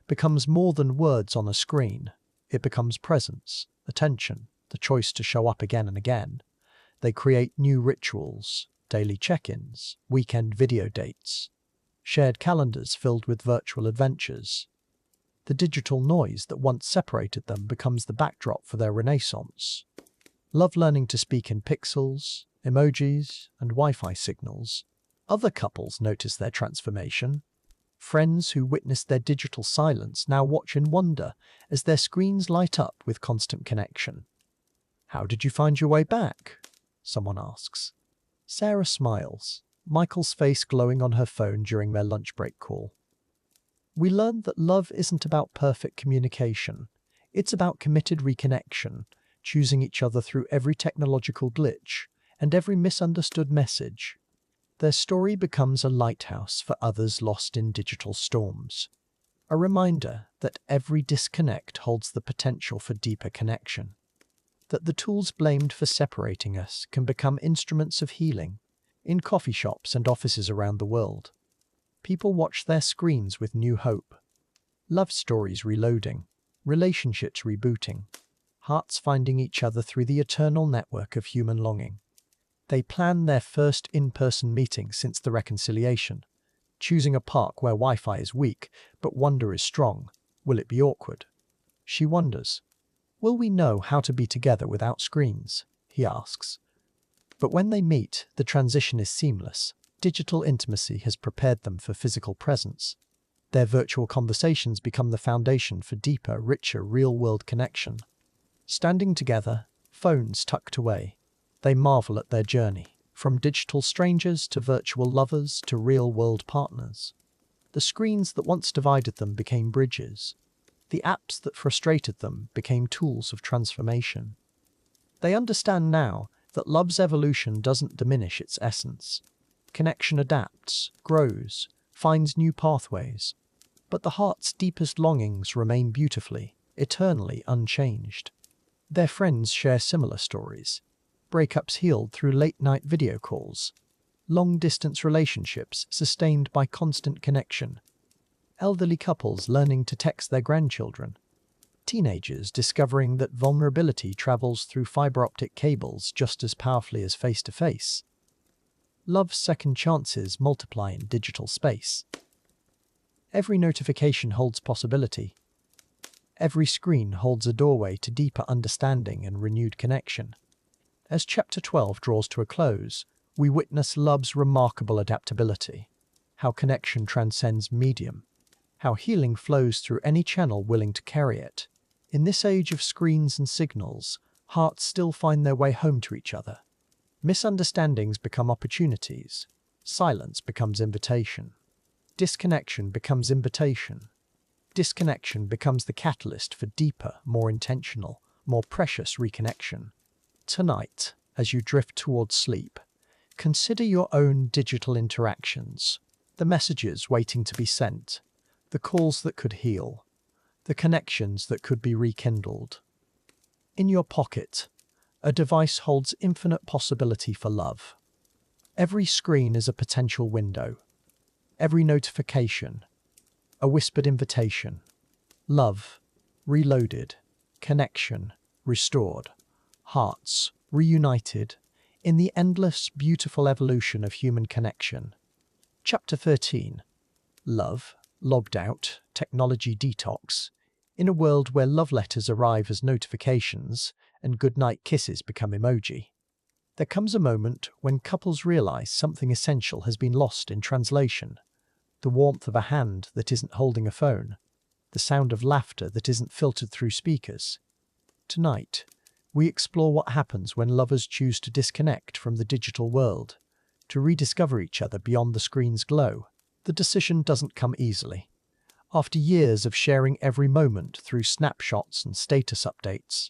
becomes more than words on a screen. It becomes presence, attention, the choice to show up again and again. They create new rituals, daily check-ins, weekend video dates, shared calendars filled with virtual adventures. The digital noise that once separated them becomes the backdrop for their renaissance. Love learning to speak in pixels, emojis, and Wi-Fi signals. Other couples notice their transformation. Friends who witnessed their digital silence now watch in wonder as their screens light up with constant connection. "How did you find your way back?" someone asks. Sarah smiles, Michael's face glowing on her phone during their lunch break call. "We learned that love isn't about perfect communication. It's about committed reconnection, choosing each other through every technological glitch and every misunderstood message." Their story becomes a lighthouse for others lost in digital storms. A reminder that every disconnect holds the potential for deeper connection. That the tools blamed for separating us can become instruments of healing. In coffee shops and offices around the world, people watch their screens with new hope. Love stories reloading, relationships rebooting, hearts finding each other through the eternal network of human longing. They plan their first in-person meeting since the reconciliation, choosing a park where Wi-Fi is weak, but wonder is strong. Will it be awkward? She wonders. Will we know how to be together without screens? He asks. But when they meet, the transition is seamless. Digital intimacy has prepared them for physical presence. Their virtual conversations become the foundation for deeper, richer, real-world connection. Standing together, phones tucked away, they marvel at their journey, from digital strangers to virtual lovers to real-world partners. The screens that once divided them became bridges. The apps that frustrated them became tools of transformation. They understand now that love's evolution doesn't diminish its essence. Connection adapts, grows, finds new pathways. But the heart's deepest longings remain beautifully, eternally unchanged. Their friends share similar stories. Breakups healed through late-night video calls. Long-distance relationships sustained by constant connection. Elderly couples learning to text their grandchildren. Teenagers discovering that vulnerability travels through fiber optic cables just as powerfully as face-to-face. Love's second chances multiply in digital space. Every notification holds possibility. Every screen holds a doorway to deeper understanding and renewed connection. As Chapter 12 draws to a close, we witness love's remarkable adaptability, how connection transcends medium, how healing flows through any channel willing to carry it. In this age of screens and signals, hearts still find their way home to each other. Misunderstandings become opportunities. Silence becomes invitation. Disconnection becomes invitation. Disconnection becomes the catalyst for deeper, more intentional, more precious reconnection. Tonight, as you drift towards sleep, consider your own digital interactions, the messages waiting to be sent, the calls that could heal, the connections that could be rekindled. In your pocket, a device holds infinite possibility for love. Every screen is a potential window. Every notification, a whispered invitation. Love, reloaded. Connection, restored. Hearts, reunited. In the endless, beautiful evolution of human connection. Chapter 13. Love, logged out, technology detox. In a world where love letters arrive as notifications and goodnight kisses become emoji, there comes a moment when couples realize something essential has been lost in translation. The warmth of a hand that isn't holding a phone. The sound of laughter that isn't filtered through speakers. Tonight, we explore what happens when lovers choose to disconnect from the digital world, to rediscover each other beyond the screen's glow. The decision doesn't come easily. After years of sharing every moment through snapshots and status updates,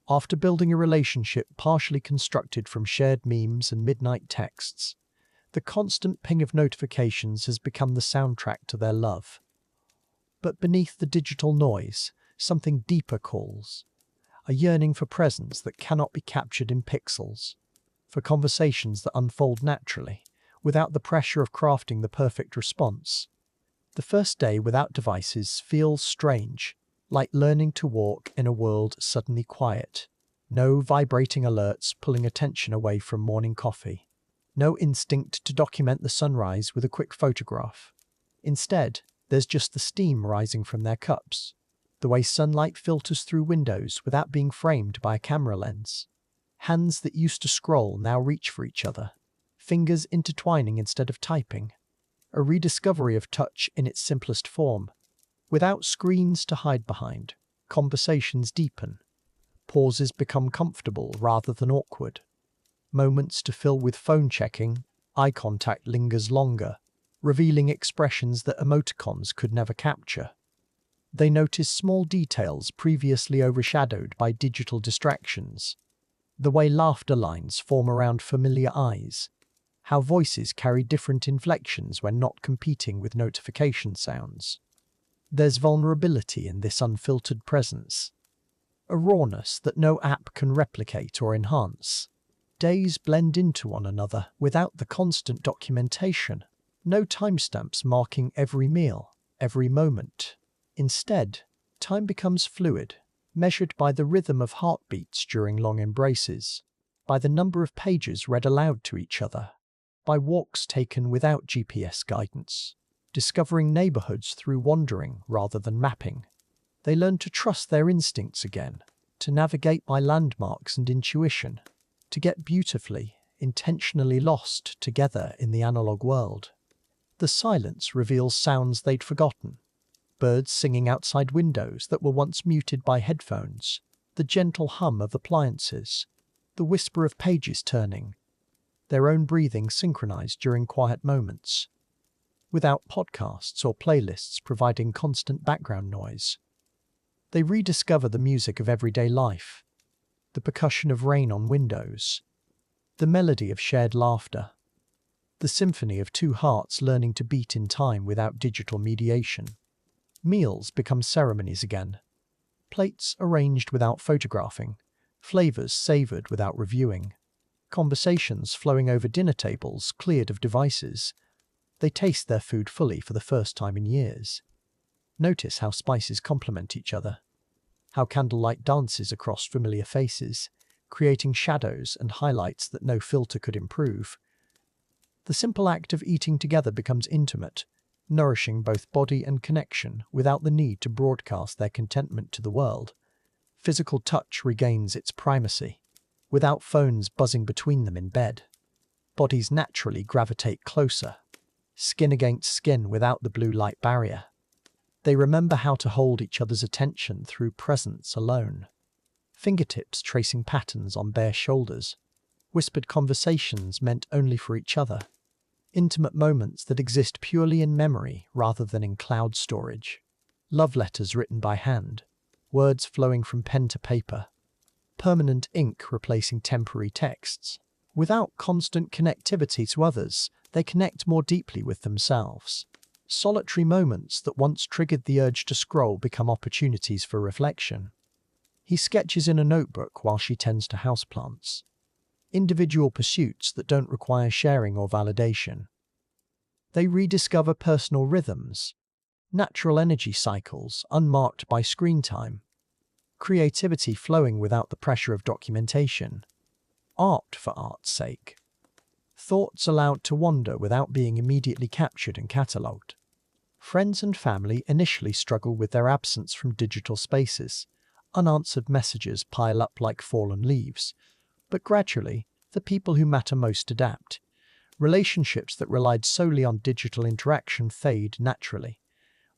after building a relationship partially constructed from shared memes and midnight texts, the constant ping of notifications has become the soundtrack to their love. But beneath the digital noise, something deeper calls. A yearning for presence that cannot be captured in pixels. For conversations that unfold naturally, without the pressure of crafting the perfect response. The first day without devices feels strange, like learning to walk in a world suddenly quiet. No vibrating alerts pulling attention away from morning coffee. No instinct to document the sunrise with a quick photograph. Instead, there's just the steam rising from their cups. The way sunlight filters through windows without being framed by a camera lens. Hands that used to scroll now reach for each other. Fingers intertwining instead of typing. A rediscovery of touch in its simplest form. Without screens to hide behind, conversations deepen. Pauses become comfortable rather than awkward. Moments to fill with phone checking, eye contact lingers longer, revealing expressions that emoticons could never capture. They notice small details previously overshadowed by digital distractions. The way laughter lines form around familiar eyes. How voices carry different inflections when not competing with notification sounds. There's vulnerability in this unfiltered presence. A rawness that no app can replicate or enhance. Days blend into one another without the constant documentation. No timestamps marking every meal, every moment. Instead, time becomes fluid, measured by the rhythm of heartbeats during long embraces, by the number of pages read aloud to each other, by walks taken without GPS guidance, discovering neighborhoods through wandering rather than mapping. They learn to trust their instincts again, to navigate by landmarks and intuition, to get beautifully, intentionally lost together in the analog world. The silence reveals sounds they'd forgotten. Birds singing outside windows that were once muted by headphones, the gentle hum of appliances, the whisper of pages turning, their own breathing synchronized during quiet moments. Without podcasts or playlists providing constant background noise. They rediscover the music of everyday life, the percussion of rain on windows, the melody of shared laughter, the symphony of two hearts learning to beat in time without digital mediation. Meals become ceremonies again. Plates arranged without photographing, flavors savored without reviewing, conversations flowing over dinner tables cleared of devices. They taste their food fully for the first time in years. Notice how spices complement each other, how candlelight dances across familiar faces, creating shadows and highlights that no filter could improve. The simple act of eating together becomes intimate, nourishing both body and connection without the need to broadcast their contentment to the world. Physical touch regains its primacy, without phones buzzing between them in bed. Bodies naturally gravitate closer, skin against skin without the blue light barrier. They remember how to hold each other's attention through presence alone. Fingertips tracing patterns on bare shoulders, whispered conversations meant only for each other, intimate moments that exist purely in memory rather than in cloud storage. Love letters written by hand, words flowing from pen to paper, permanent ink replacing temporary texts. Without constant connectivity to others, they connect more deeply with themselves. Solitary moments that once triggered the urge to scroll become opportunities for reflection. He sketches in a notebook while she tends to houseplants. Individual pursuits that don't require sharing or validation. They rediscover personal rhythms, natural energy cycles unmarked by screen time. Creativity flowing without the pressure of documentation. Art for art's sake. Thoughts allowed to wander without being immediately captured and catalogued. Friends and family initially struggle with their absence from digital spaces. Unanswered messages pile up like fallen leaves. But gradually, the people who matter most adapt. Relationships that relied solely on digital interaction fade naturally,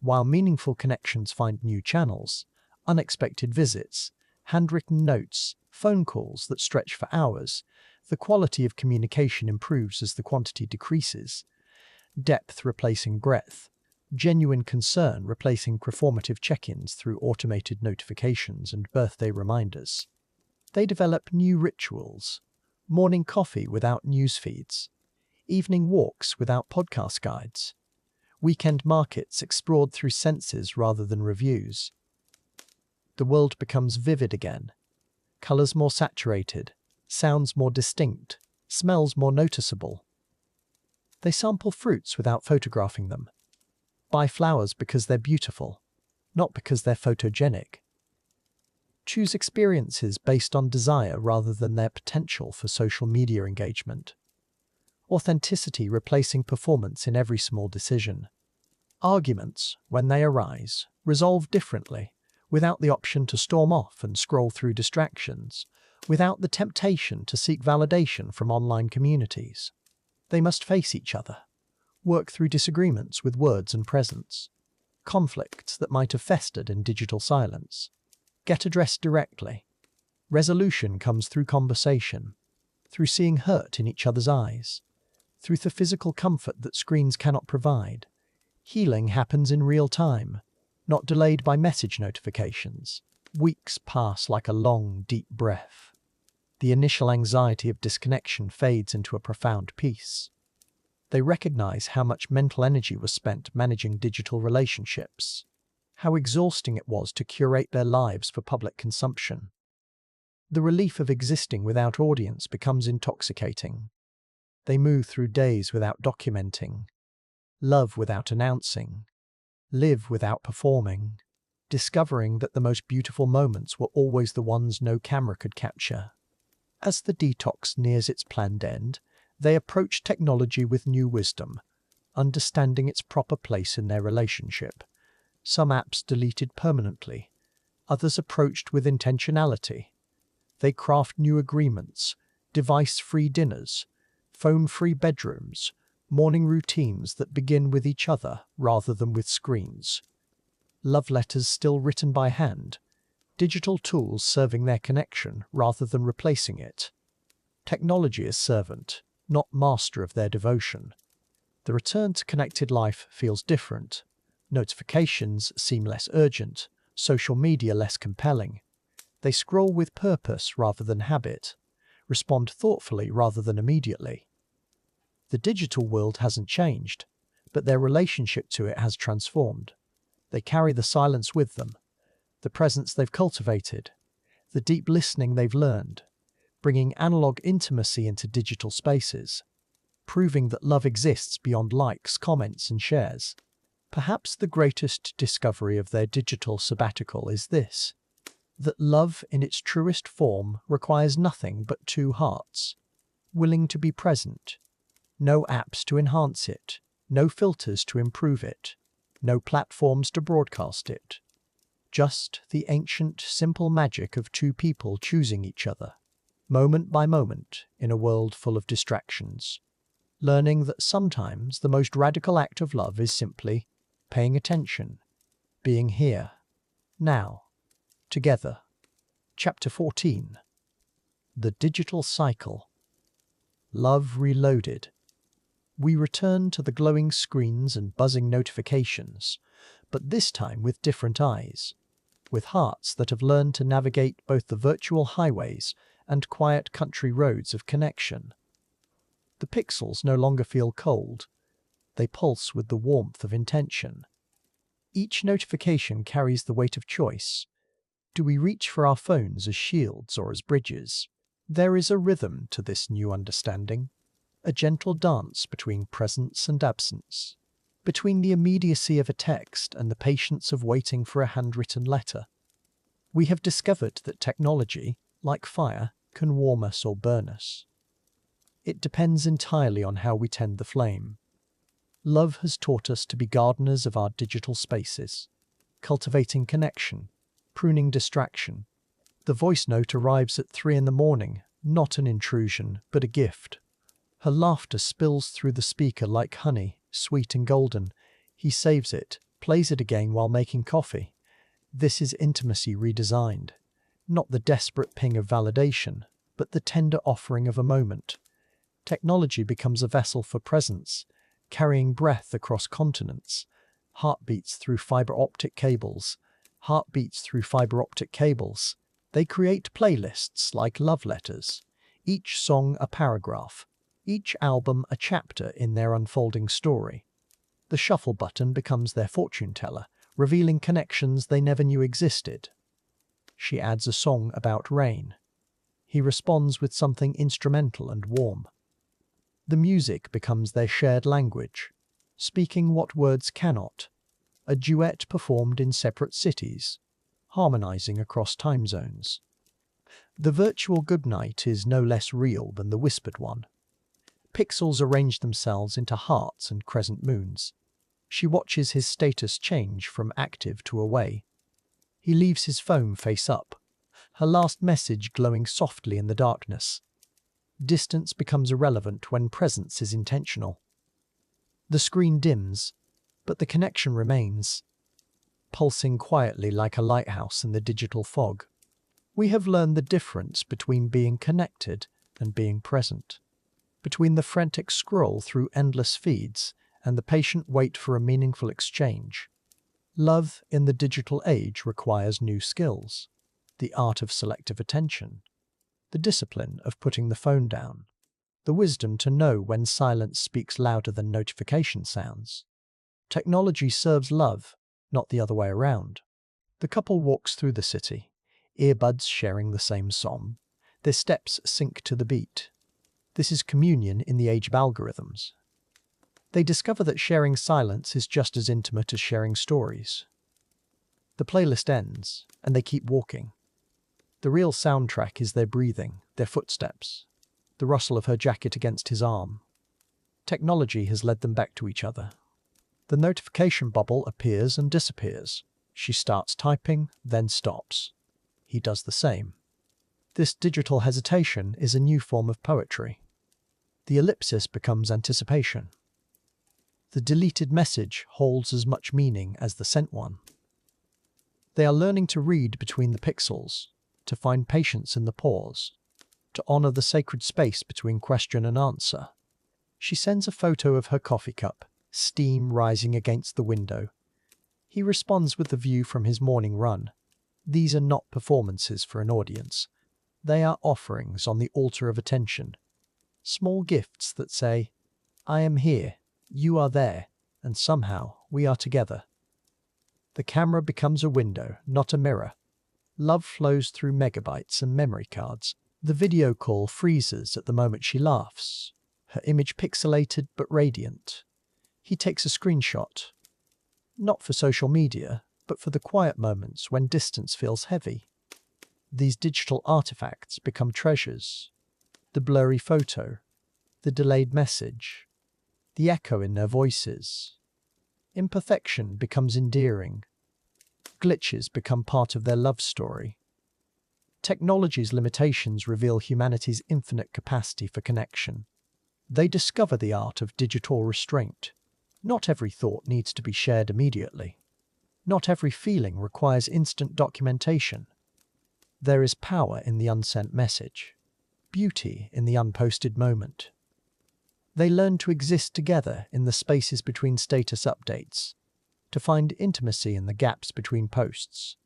while meaningful connections find new channels. Unexpected visits, handwritten notes, phone calls that stretch for hours. The quality of communication improves as the quantity decreases. Depth replacing breadth. Genuine concern replacing performative check-ins through automated notifications and birthday reminders. They develop new rituals. Morning coffee without news feeds. Evening walks without podcast guides. Weekend markets explored through senses rather than reviews. The world becomes vivid again. Colors more saturated, sounds more distinct, smells more noticeable. They sample fruits without photographing them. Buy flowers because they're beautiful, not because they're photogenic. Choose experiences based on desire rather than their potential for social media engagement. Authenticity replacing performance in every small decision. Arguments, when they arise, resolve differently, without the option to storm off and scroll through distractions, without the temptation to seek validation from online communities. They must face each other, work through disagreements with words and presence, conflicts that might have festered in digital silence. Get addressed directly. Resolution comes through conversation, through seeing hurt in each other's eyes, through the physical comfort that screens cannot provide. Healing happens in real time, not delayed by message notifications. Weeks pass like a long, deep breath. The initial anxiety of disconnection fades into a profound peace. They recognize how much mental energy was spent managing digital relationships, how exhausting it was to curate their lives for public consumption. The relief of existing without audience becomes intoxicating. They move through days without documenting, love without announcing, live without performing, discovering that the most beautiful moments were always the ones no camera could capture. As the detox nears its planned end, they approach technology with new wisdom, understanding its proper place in their relationship. Some apps deleted permanently, others approached with intentionality. They craft new agreements, device-free dinners, phone-free bedrooms, morning routines that begin with each other rather than with screens. Love letters still written by hand, digital tools serving their connection rather than replacing it. Technology as servant, not master of their devotion. The return to connected life feels different. Notifications seem less urgent, social media less compelling. They scroll with purpose rather than habit, respond thoughtfully rather than immediately. The digital world hasn't changed, but their relationship to it has transformed. They carry the silence with them, the presence they've cultivated, the deep listening they've learned, bringing analog intimacy into digital spaces, proving that love exists beyond likes, comments, and shares. Perhaps the greatest discovery of their digital sabbatical is this: that love in its truest form requires nothing but two hearts, willing to be present. No apps to enhance it, No filters to improve it, no platforms to broadcast it. Just the ancient, simple magic of two people choosing each other, moment by moment, in a world full of distractions. Learning that sometimes the most radical act of love is simply paying attention, being here, now, together. Chapter 14. The Digital Cycle. Love Reloaded. We return to the glowing screens and buzzing notifications, but this time with different eyes, with hearts that have learned to navigate both the virtual highways and quiet country roads of connection. The pixels no longer feel cold, they pulse with the warmth of intention. Each notification carries the weight of choice. Do we reach for our phones as shields or as bridges? There is a rhythm to this new understanding, a gentle dance between presence and absence, between the immediacy of a text and the patience of waiting for a handwritten letter. We have discovered that technology, like fire, can warm us or burn us. It depends entirely on how we tend the flame. Love has taught us to be gardeners of our digital spaces, cultivating connection, pruning distraction. The voice note arrives at 3 a.m, not an intrusion, but a gift. Her laughter spills through the speaker like honey, sweet and golden. He saves it, plays it again while making coffee. This is intimacy redesigned. Not the desperate ping of validation, but the tender offering of a moment. Technology becomes a vessel for presence, carrying breath across continents. Heartbeats through fiber optic cables. Heartbeats through fiber optic cables. They create playlists like love letters. Each song a paragraph. Each album a chapter in their unfolding story. The shuffle button becomes their fortune teller, revealing connections they never knew existed. She adds a song about rain. He responds with something instrumental and warm. The music becomes their shared language, speaking what words cannot. A duet performed in separate cities, harmonizing across time zones. The virtual goodnight is no less real than the whispered one. Pixels arrange themselves into hearts and crescent moons. She watches his status change from active to away. He leaves his phone face up, her last message glowing softly in the darkness. Distance becomes irrelevant when presence is intentional. The screen dims, but the connection remains, pulsing quietly like a lighthouse in the digital fog. We have learned the difference between being connected and being present, between the frantic scroll through endless feeds and the patient wait for a meaningful exchange. Love in the digital age requires new skills: the art of selective attention, the discipline of putting the phone down, the wisdom to know when silence speaks louder than notification sounds. Technology serves love, not the other way around. The couple walks through the city, earbuds sharing the same song. Their steps sync to the beat. This is communion in the age of algorithms. They discover that sharing silence is just as intimate as sharing stories. The playlist ends, and they keep walking. The real soundtrack is their breathing, their footsteps, the rustle of her jacket against his arm. Technology has led them back to each other. The notification bubble appears and disappears. She starts typing, then stops. He does the same. This digital hesitation is a new form of poetry. The ellipsis becomes anticipation. The deleted message holds as much meaning as the sent one. They are learning to read between the pixels, to find patience in the pause, to honor the sacred space between question and answer. She sends a photo of her coffee cup, steam rising against the window. He responds with the view from his morning run. These are not performances for an audience. They are offerings on the altar of attention. Small gifts that say, I am here, you are there, and somehow we are together. The camera becomes a window, not a mirror. Love flows through megabytes and memory cards. The video call freezes at the moment she laughs, her image pixelated but radiant. He takes a screenshot, not for social media, but for the quiet moments when distance feels heavy. These digital artifacts become treasures. The blurry photo, the delayed message, the echo in their voices. Imperfection becomes endearing. Glitches become part of their love story. Technology's limitations reveal humanity's infinite capacity for connection. They discover the art of digital restraint. Not every thought needs to be shared immediately. Not every feeling requires instant documentation. There is power in the unsent message, beauty in the unposted moment. They learn to exist together in the spaces between status updates, to find intimacy in the gaps between posts.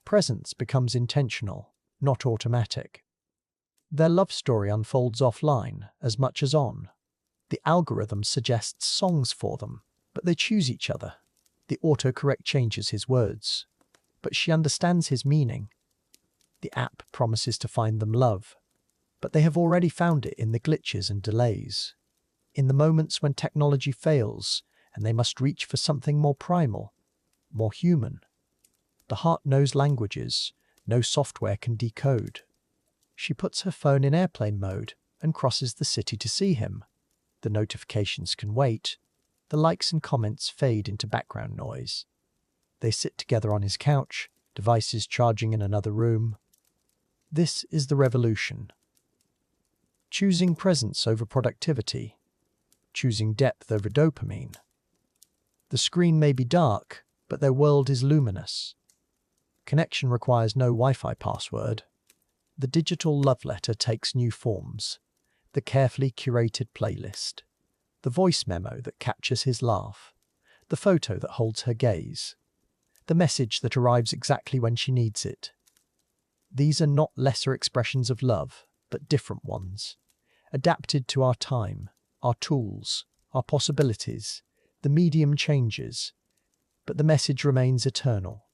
Presence becomes intentional, not automatic. Their love story unfolds offline as much as on. The algorithm suggests songs for them, but they choose each other. The autocorrect changes his words, but she understands his meaning. The app promises to find them love, but they have already found it in the glitches and delays, in the moments when technology fails and they must reach for something more primal, more human. The heart knows languages no software can decode. She puts her phone in airplane mode and crosses the city to see him. The notifications can wait. The likes and comments fade into background noise. They sit together on his couch, devices charging in another room. This is the revolution. Choosing presence over productivity. Choosing depth over dopamine. The screen may be dark, but their world is luminous. Connection requires no Wi-Fi password. The digital love letter takes new forms. The carefully curated playlist. The voice memo that captures his laugh. The photo that holds her gaze. The message that arrives exactly when she needs it. These are not lesser expressions of love, but different ones. Adapted to our time, our tools, our possibilities. The medium changes, but the message remains eternal.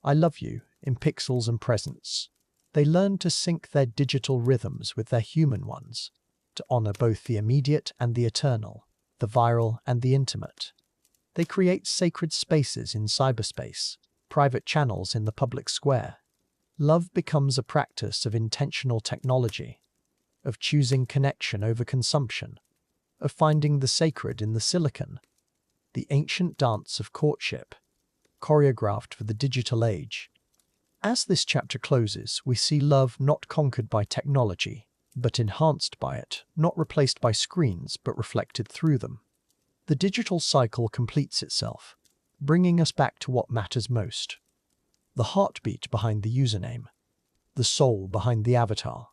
I love you in pixels and presence. They learn to sync their digital rhythms with their human ones, to honor both the immediate and the eternal, the viral and the intimate. They create sacred spaces in cyberspace, private channels in the public square. Love becomes a practice of intentional technology, of choosing connection over consumption, of finding the sacred in the silicon, the ancient dance of courtship, choreographed for the digital age. As this chapter closes, we see love not conquered by technology, but enhanced by it, not replaced by screens, but reflected through them. The digital cycle completes itself, bringing us back to what matters most. The heartbeat behind the username, the soul behind the avatar,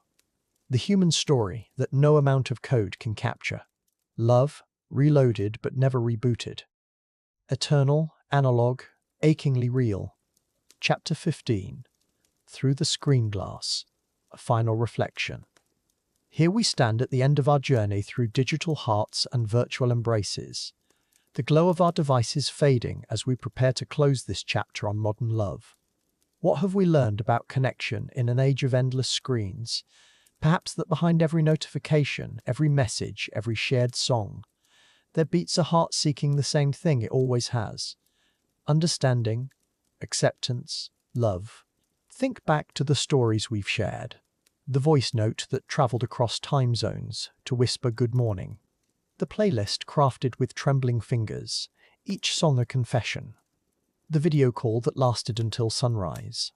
the human story that no amount of code can capture. Love, reloaded but never rebooted. Eternal, analog, achingly real. Chapter 15. Through the Screen Glass. A final reflection. Here we stand at the end of our journey through digital hearts and virtual embraces. The glow of our devices fading as we prepare to close this chapter on modern love. What have we learned about connection in an age of endless screens? Perhaps that behind every notification, every message, every shared song, there beats a heart seeking the same thing it always has. Understanding, acceptance, love. Think back to the stories we've shared. The voice note that traveled across time zones to whisper good morning. The playlist crafted with trembling fingers, each song a confession. The video call that lasted until sunrise.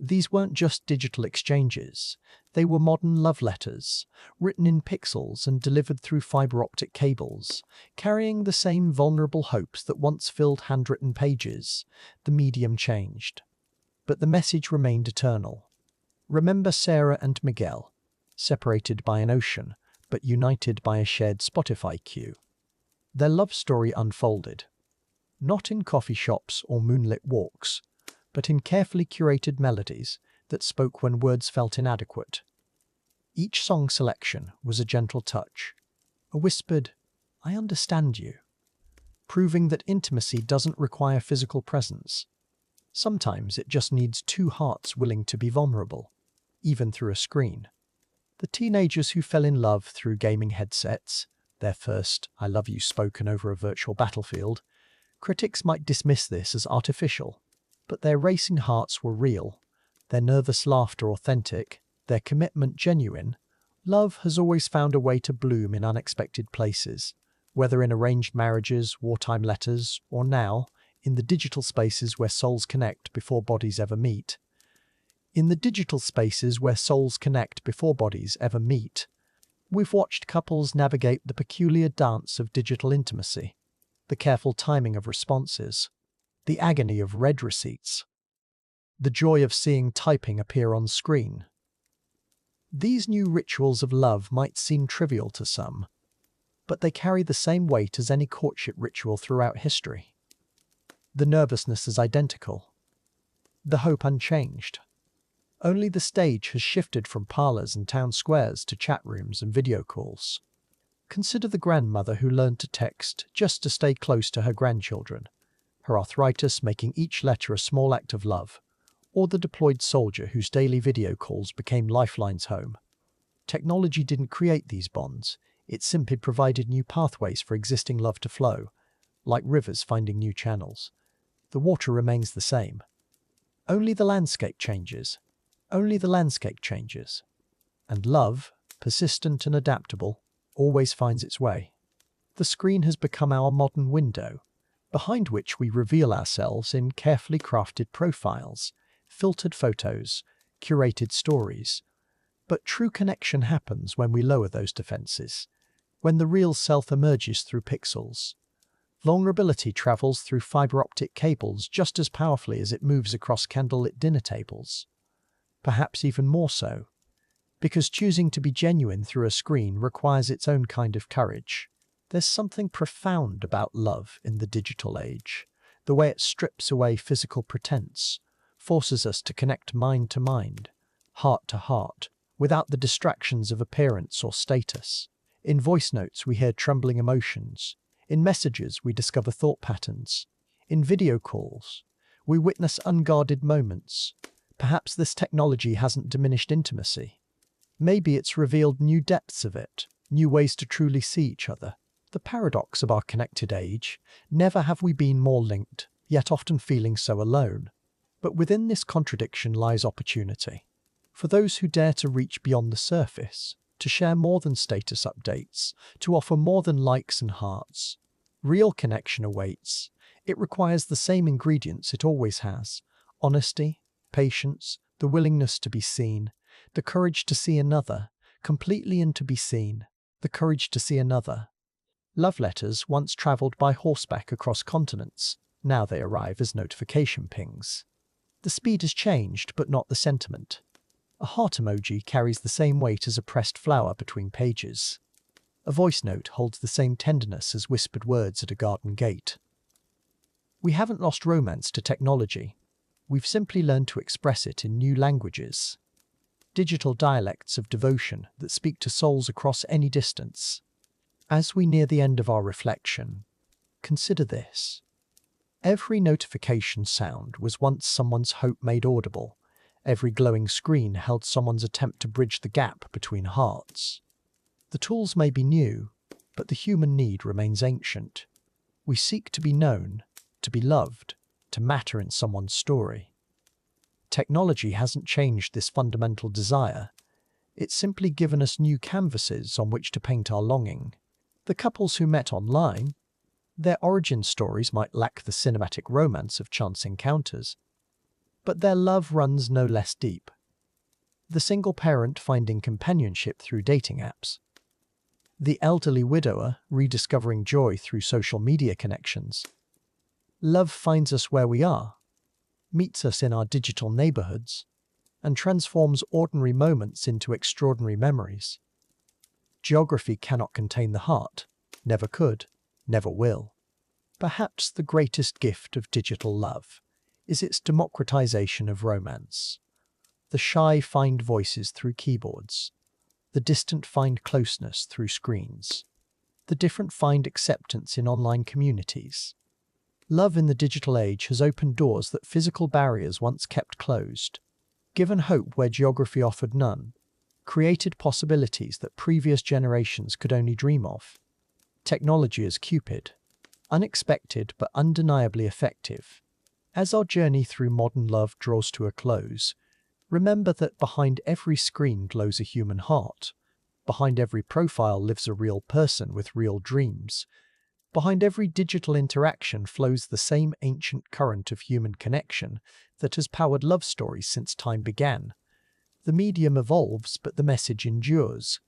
These weren't just digital exchanges. They were modern love letters, written in pixels and delivered through fiber optic cables, carrying the same vulnerable hopes that once filled handwritten pages. The medium changed, but the message remained eternal. Remember Sarah and Miguel, separated by an ocean, but united by a shared Spotify queue. Their love story unfolded, not in coffee shops or moonlit walks, but in carefully curated melodies that spoke when words felt inadequate. Each song selection was a gentle touch, a whispered, "I understand you," proving that intimacy doesn't require physical presence. Sometimes it just needs two hearts willing to be vulnerable, even through a screen. The teenagers who fell in love through gaming headsets, their first "I love you" spoken over a virtual battlefield, critics might dismiss this as artificial. But their racing hearts were real, their nervous laughter authentic, their commitment genuine. Love has always found a way to bloom in unexpected places, Whether in arranged marriages, wartime letters, or now, in the digital spaces where souls connect before bodies ever meet. In the digital spaces where souls connect before bodies ever meet, we've watched couples navigate the peculiar dance of digital intimacy, the careful timing of responses, the agony of read receipts, the joy of seeing typing appear on screen. These new rituals of love might seem trivial to some, but they carry the same weight as any courtship ritual throughout history. The nervousness is identical, the hope unchanged. Only the stage has shifted from parlors and town squares to chat rooms and video calls. Consider the grandmother who learned to text just to stay close to her grandchildren, her arthritis making each letter a small act of love, or the deployed soldier whose daily video calls became lifelines home. Technology didn't create these bonds, it simply provided new pathways for existing love to flow, like rivers finding new channels. The water remains the same. Only the landscape changes. Only the landscape changes. And love, persistent and adaptable, always finds its way. The screen has become our modern window, behind which we reveal ourselves in carefully crafted profiles, filtered photos, curated stories. But true connection happens when we lower those defenses, when the real self emerges through pixels. Vulnerability travels through fiber optic cables just as powerfully as it moves across candlelit dinner tables. Perhaps even more so, because choosing to be genuine through a screen requires its own kind of courage. There's something profound about love in the digital age, the way it strips away physical pretense, forces us to connect mind to mind, heart to heart, without the distractions of appearance or status. In voice notes we hear trembling emotions, in messages we discover thought patterns, in video calls we witness unguarded moments. Perhaps this technology hasn't diminished intimacy. Maybe it's revealed new depths of it, new ways to truly see each other. The paradox of our connected age: never have we been more linked, yet often feeling so alone. But within this contradiction lies opportunity. For those who dare to reach beyond the surface, to share more than status updates, to offer more than likes and hearts. Real connection awaits. It requires the same ingredients it always has: honesty, patience, the willingness to be seen, the courage to see another, completely and to be seen, the courage to see another. Love letters once travelled by horseback across continents, now they arrive as notification pings. The speed has changed, but not the sentiment. A heart emoji carries the same weight as a pressed flower between pages. A voice note holds the same tenderness as whispered words at a garden gate. We haven't lost romance to technology. We've simply learned to express it in new languages. Digital dialects of devotion that speak to souls across any distance. As we near the end of our reflection, consider this. Every notification sound was once someone's hope made audible. Every glowing screen held someone's attempt to bridge the gap between hearts. The tools may be new, but the human need remains ancient. We seek to be known, to be loved, to matter in someone's story. Technology hasn't changed this fundamental desire. It's simply given us new canvases on which to paint our longing. The couples who met online, their origin stories might lack the cinematic romance of chance encounters, but their love runs no less deep. The single parent finding companionship through dating apps. The elderly widower rediscovering joy through social media connections. Love finds us where we are, meets us in our digital neighborhoods, and transforms ordinary moments into extraordinary memories. Geography cannot contain the heart, never could, never will. Perhaps the greatest gift of digital love is its democratization of romance. The shy find voices through keyboards. The distant find closeness through screens. The different find acceptance in online communities. Love in the digital age has opened doors that physical barriers once kept closed, given hope where geography offered none, created possibilities that previous generations could only dream of. Technology is Cupid, unexpected but undeniably effective. As our journey through modern love draws to a close, remember that behind every screen glows a human heart, Behind every profile lives a real person with real dreams. Behind every digital interaction flows the same ancient current of human connection that has powered love stories since time began. The medium evolves, but the message endures.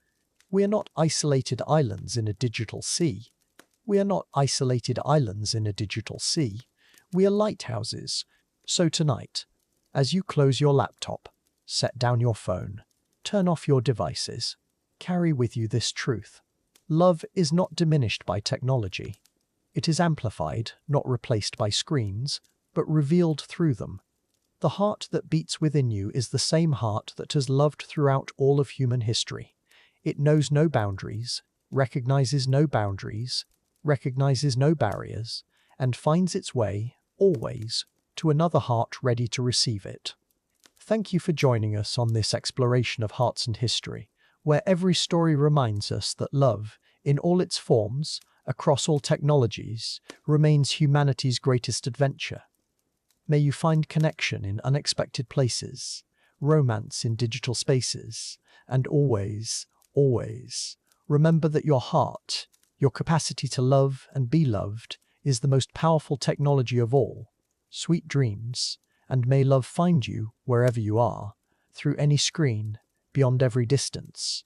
We are not isolated islands in a digital sea. We are not isolated islands in a digital sea. We are lighthouses. So tonight, as you close your laptop, set down your phone, turn off your devices, carry with you this truth. Love is not diminished by technology. It is amplified, not replaced by screens, but revealed through them. The heart that beats within you is the same heart that has loved throughout all of human history. It knows no boundaries, recognizes no boundaries, recognizes no barriers, and finds its way, always, to another heart ready to receive it. Thank you for joining us on this exploration of hearts and history, where every story reminds us that love, in all its forms, across all technologies, remains humanity's greatest adventure. May you find connection in unexpected places, romance in digital spaces, and always, always, remember that your heart, your capacity to love and be loved, is the most powerful technology of all. Sweet dreams, and may love find you wherever you are, through any screen, beyond every distance.